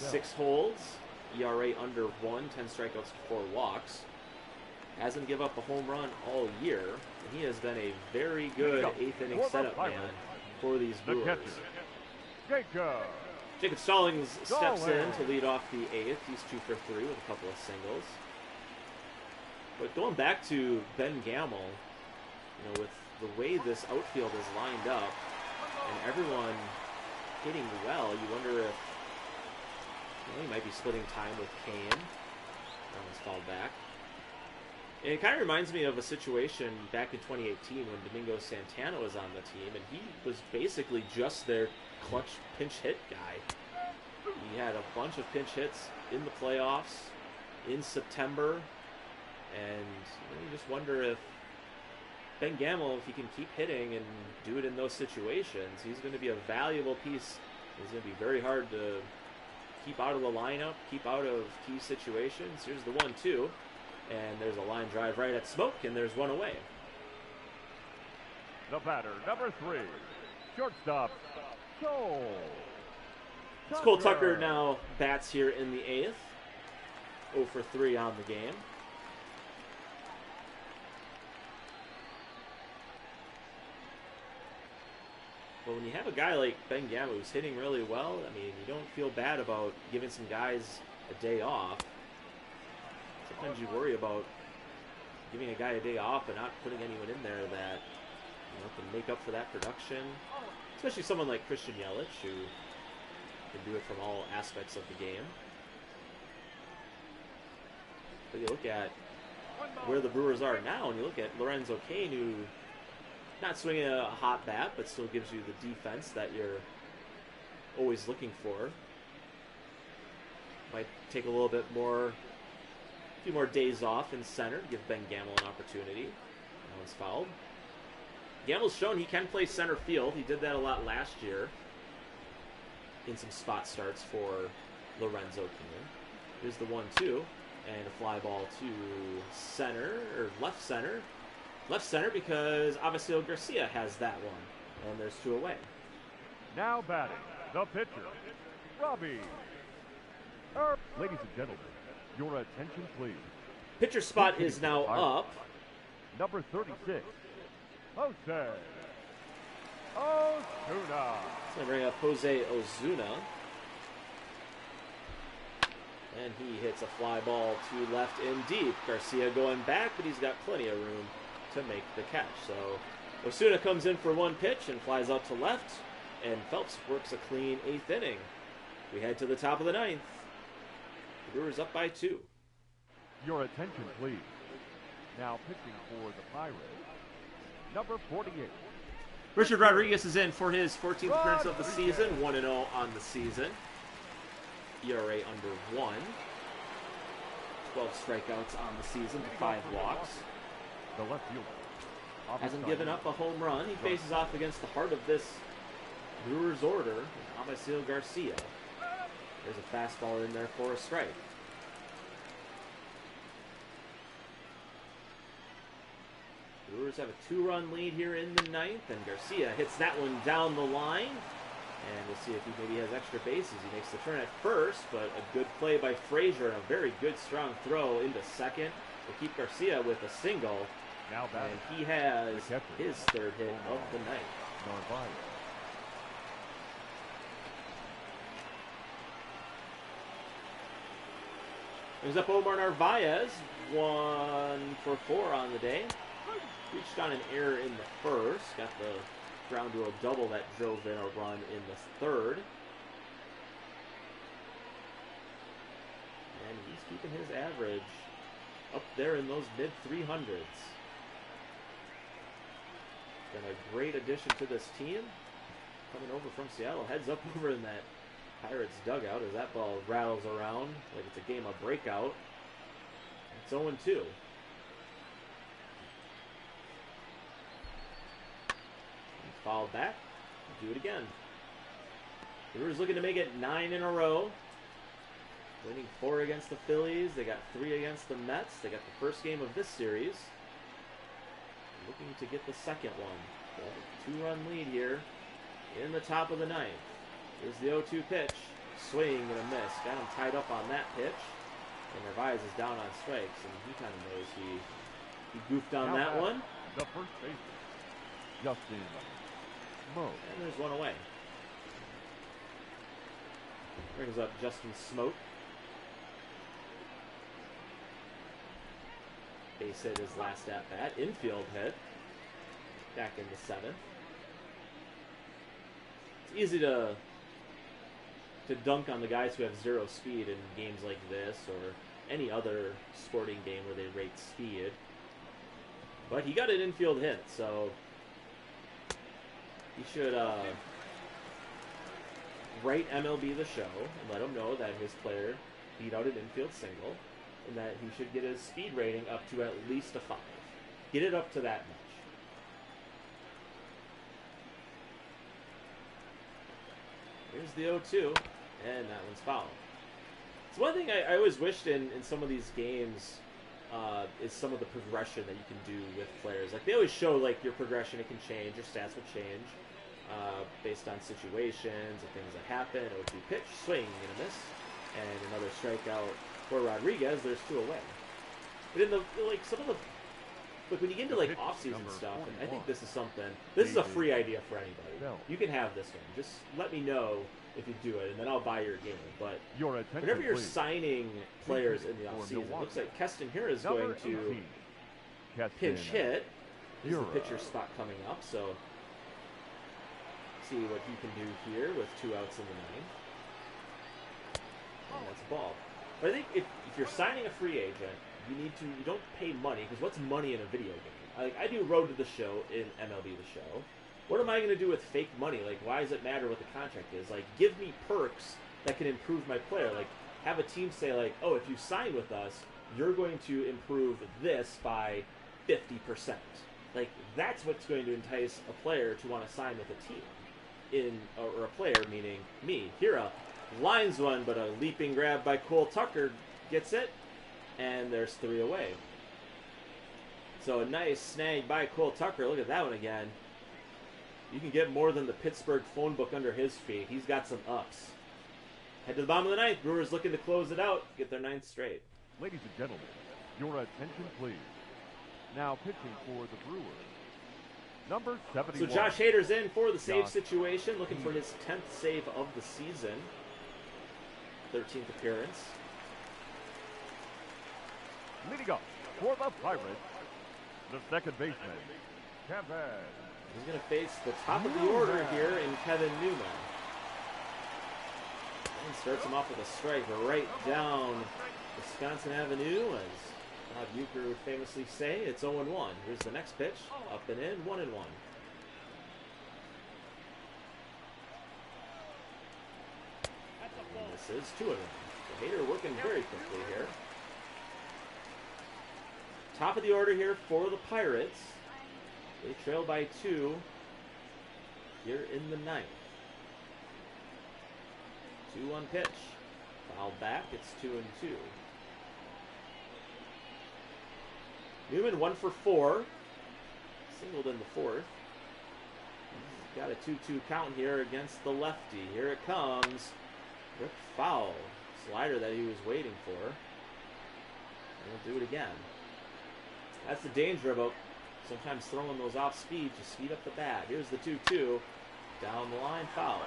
Yeah. 6 holds, ERA under 1, 10 strikeouts, 4 walks. Hasn't given up a home run all year. And he has been a very good 8th inning setup man for these Brewers. Jacob Stallings steps in to lead off the 8th. He's 2 for 3 with a couple of singles. But going back to Ben Gamble, with the way this outfield is lined up and everyone hitting well, you wonder if he might be splitting time with Kane. That one's fouled back. And it kind of reminds me of a situation back in 2018 when Domingo Santana was on the team, and he was basically just their clutch pinch hit guy. He had a bunch of pinch hits in the playoffs in September, and you just wonder if Ben Gamble, if he can keep hitting and do it in those situations, he's going to be a valuable piece. He's going to be very hard to keep out of the lineup, keep out of key situations. Here's the 1-2, and there's a line drive right at Smoke, and there's one away. The batter, number 3, shortstop, Cole. Cole Tucker now bats here in the 8th. 0 for 3 on the game. But when you have a guy like Ben Gamble who's hitting really well, you don't feel bad about giving some guys a day off. Sometimes you worry about giving a guy a day off and not putting anyone in there that can make up for that production. Especially someone like Christian Yelich, who can do it from all aspects of the game. But you look at where the Brewers are now, and you look at Lorenzo Cain, who not swinging a hot bat, but still gives you the defense that you're always looking for. Might take a few more days off in center, give Ben Gamble an opportunity. That one's fouled. Gamble's shown he can play center field. He did that a lot last year in some spot starts for Lorenzo Cain. Here's the 1-2, and a fly ball to center, or left center. Left center because Avisail Garcia has that one. And there's 2 away. Now batting, the pitcher, Robbie. Ladies and gentlemen, your attention please. Pitcher spot is now up. Number 36, Jose Ozuna. It's going to bring up Jose Ozuna. And he hits a fly ball to left in deep. Garcia going back, but he's got plenty of room to make the catch. So Osuna comes in for 1 pitch and flies out to left, and Phelps works a clean 8th inning. We head to the top of the 9th. The Brewers up by 2. Your attention, please. Now pitching for the Pirates, number 48. Richard Rodriguez is in for his 14th appearance of the season, 1-0 on the season. ERA under 1. 12 strikeouts on the season, 5 walks. The left fielder. Hasn't given up a home run. He faces off against the heart of this Brewers order, Avisail Garcia. There's a fastball in there for a strike. Brewers have a 2-run lead here in the 9th, and Garcia hits that one down the line. And we'll see if he maybe has extra bases. He makes the turn at first, but a good play by Frazier and a very good strong throw into second will keep Garcia with a single. Now and he has his 3rd hit of the night. Mon-Fri. Brings up Omar Narvaez, 1 for 4 on the day. Reached on an error in the 1st, got the ground rule double that drove in a run in the 3rd. And he's keeping his average up there in those mid-300s. Been a great addition to this team. Coming over from Seattle, heads up over in that Pirates dugout as that ball rattles around like it's a game of breakout. It's 0-2. Fouled back. Do it again. Brewers looking to make it 9 in a row. Winning 4 against the Phillies. They got 3 against the Mets. They got the first game of this series. Looking to get the second one. 2-run lead here in the top of the 9th. Here's the 0-2 pitch. Swing and a miss. Got him tied up on that pitch. And Narvaez is down on strikes. And he kind of knows he goofed on that one. The first baseman, Justin Smoke. And there's one away. Brings up Justin Smoke. Base hit his last at bat. Infield hit. Back in the 7th. It's easy to dunk on the guys who have 0 speed in games like this or any other sporting game where they rate speed. But he got an infield hit, so he should write MLB the show and let him know that his player beat out an infield single and that he should get his speed rating up to at least a 5. Get it up to that much. Here's the 0-2, and that one's fouled. So one thing I always wished in some of these games is some of the progression that you can do with players. Like, they always show, like, your progression, it can change, your stats will change based on situations and things that happen. 0-2 pitch, swing and a miss, and another strikeout for Rodriguez. There's 2 away. But in the, like, some of the, look, when you get into, like, off-season stuff, and I think this is something, this is a free idea for anybody. You can have this one. Just let me know if you do it, and then I'll buy your game. But whenever you're signing players in the offseason, it looks like Keston here is going to pinch hit. There's the pitcher spot coming up, so see what he can do here with 2 outs in the 9th. And that's a ball. But I think if you're signing a free agent, you don't pay money, because what's money in a video game? I do Road to the Show in MLB the Show. What am I going to do with fake money? Like, why does it matter what the contract is? Like, give me perks that can improve my player. Like, have a team say, like, oh, if you sign with us, you're going to improve this by 50%. Like, that's what's going to entice a player to want to sign with a team. Or a player, meaning me. Here, a lines one, but a leaping grab by Cole Tucker gets it, and there's 3 away. So a nice snag by Cole Tucker. Look at that one again. You can get more than the Pittsburgh phone book under his feet. He's got some ups. Head to the bottom of the 9th. Brewers looking to close it out, get their 9th straight. Ladies and gentlemen, your attention please. Now pitching for the Brewers, number 71. So Josh Hader's in for the save situation, looking for his 10th save of the season. 13th appearance. Leading up for the Pirates, the second baseman, Kevin. He's going to face the top of the order here in Kevin Newman. And starts him off with a strike right down Wisconsin Avenue, as Bob Uecker would famously say. It's 0-1. Here's the next pitch. Up and in, 1-1. And the misses. 2-1. So Hader working very quickly here. Top of the order here for the Pirates. They trail by 2 here in the 9th. 2-1 pitch. Foul back. It's 2-2. Newman 1 for 4. Singled in the 4th. He's got a 2-2 count here against the lefty. Here it comes. Ripped foul. Slider that he was waiting for. And he'll do it again. That's the danger about sometimes throwing those off speed. Just speed up the bat. Here's the 2-2. Down the line, foul.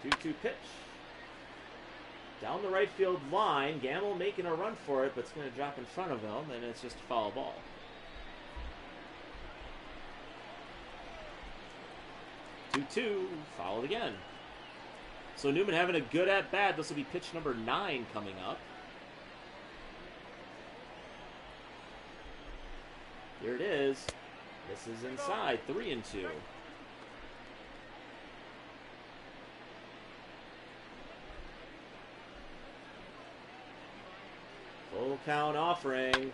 2-2 pitch. Down the right field line. Gamble making a run for it, but it's going to drop in front of him, and it's just a foul ball. Two, fouled again. So Newman having a good at-bat. This will be pitch number 9 coming up. Here it is. This is inside. 3-2. Full count offering.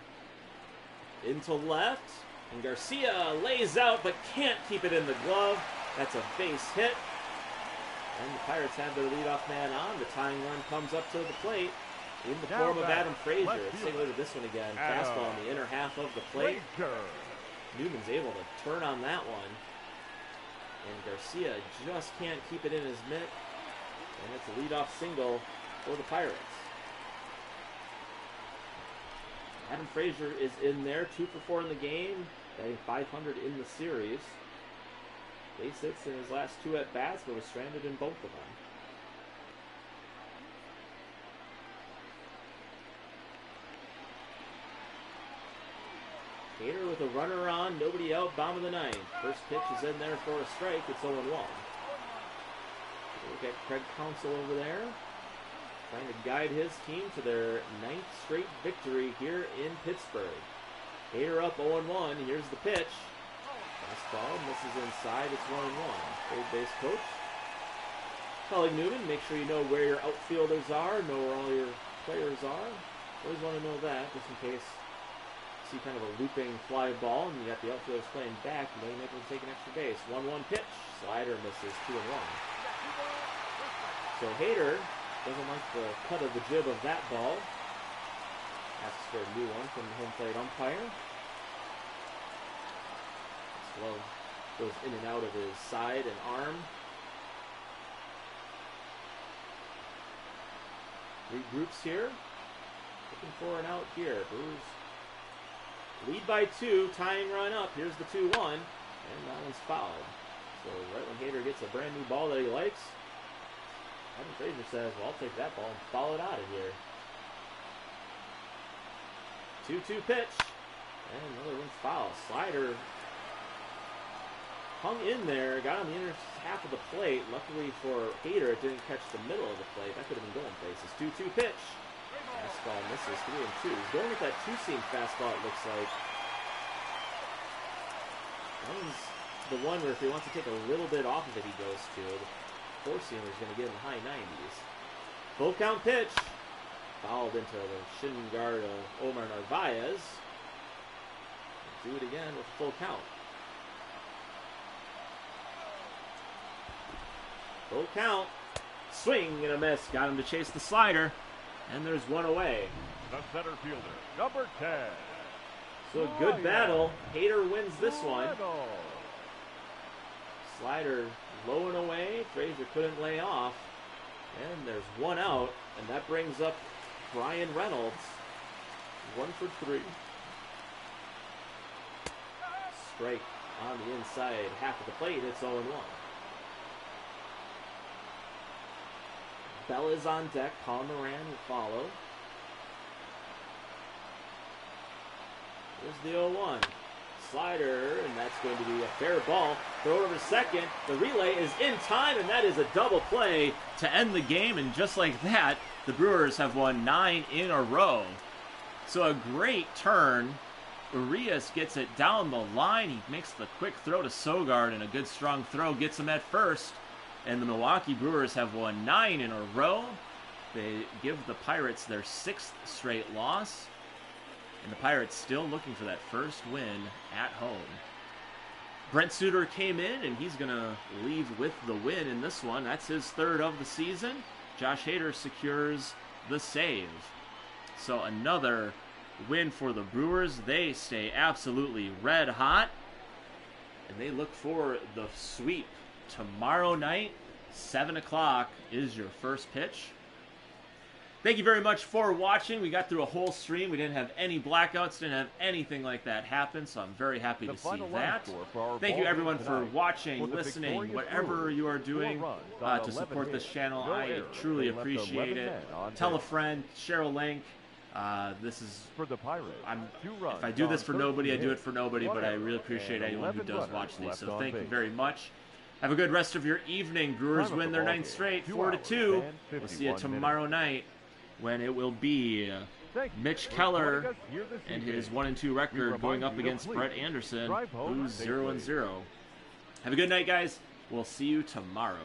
Into left. And Garcia lays out but can't keep it in the glove. That's a base hit. And the Pirates have their leadoff man on. The tying run comes up to the plate in the form of Adam Frazier. Let's take a look at this one again. Fastball in the inner half of the plate. Newman's able to turn on that one. And Garcia just can't keep it in his mitt. And it's a leadoff single for the Pirates. Adam Frazier is in there, 2 for 4 in the game, batting .500 in the series. Base hits in his last 2 at-bats, but was stranded in both of them. Hader with a runner on, nobody out, bottom of the 9th. First pitch is in there for a strike, it's 0-1. Look at Craig Counsell over there, trying to guide his team to their 9th straight victory here in Pittsburgh. Hader up 0-1, here's the pitch. Fastball, misses inside, it's 1-1. Third base coach telling Newman, make sure you know where your outfielders are, know where all your players are. Always want to know that, just in case you see kind of a looping fly ball and you got the outfielders playing back, you know you might be able to take an extra base. 1-1 pitch, slider misses, 2-1. So Hader doesn't like the cut of the jib of that ball. Asks for a new one from the home plate umpire. Slow goes in and out of his side and arm. Regroups here. Looking for an out here. Brewers lead by 2. Tying run up. Here's the 2-1. And that one's fouled. So right when Hader gets a brand new ball that he likes, Adam Frazier says, well, I'll take that ball and foul it out of here. 2-2 pitch. And another one's foul. Slider hung in there, got on the inner half of the plate. Luckily for Hader, it didn't catch the middle of the plate. That could have been going places. 2-2 pitch. Fastball misses, 3-2. He's going with that two-seam fastball, it looks like. That one's the one where if he wants to take a little bit off of it, he goes to. The four-seamer is going to get in the high 90s. Full count pitch. Fouled into the shin guard of Omar Narvaez. Do it again with full count. Full count. Swing and a miss. Got him to chase the slider. And there's one away. The center fielder, number 10. So a good battle. Hader wins this one. Slider low and away. Frazier couldn't lay off. And there's one out. And that brings up Brian Reynolds. 1 for 3. Strike on the inside half of the plate. It's 0-1. Bell is on deck. Colin Moran will follow. Here's the 0-1. Slider, and that's going to be a fair ball. Throw over to second. The relay is in time, and that is a double play to end the game. And just like that, the Brewers have won 9 in a row. So a great turn Urias gets it down the line. He makes the quick throw to Sogard, and a good strong throw gets him at first. And the Milwaukee Brewers have won 9 in a row. They give the Pirates their 6th straight loss. And the Pirates still looking for that first win at home. Brent Suter came in, and he's going to leave with the win in this one. That's his 3rd of the season. Josh Hader secures the save. So another win for the Brewers. They stay absolutely red hot, and they look for the sweep. Tomorrow night, 7 o'clock is your first pitch. Thank you very much for watching. We got through a whole stream. We didn't have any blackouts, didn't have anything like that happen, so I'm very happy to see that. Thank you, everyone, for watching, listening, whatever you are doing to support this channel. I truly appreciate it. Tell a friend, share a link. This is for the Pirates. If I do this for nobody, I do it for nobody, but I really appreciate anyone who does watch these, so thank you very much. Have a good rest of your evening. Brewers win their 9th straight, 4-2. We'll see you tomorrow night, when it will be Mitch Keller and his 1-2 record going up against Brett Anderson, who's 0-0. Have a good night, guys. We'll see you tomorrow.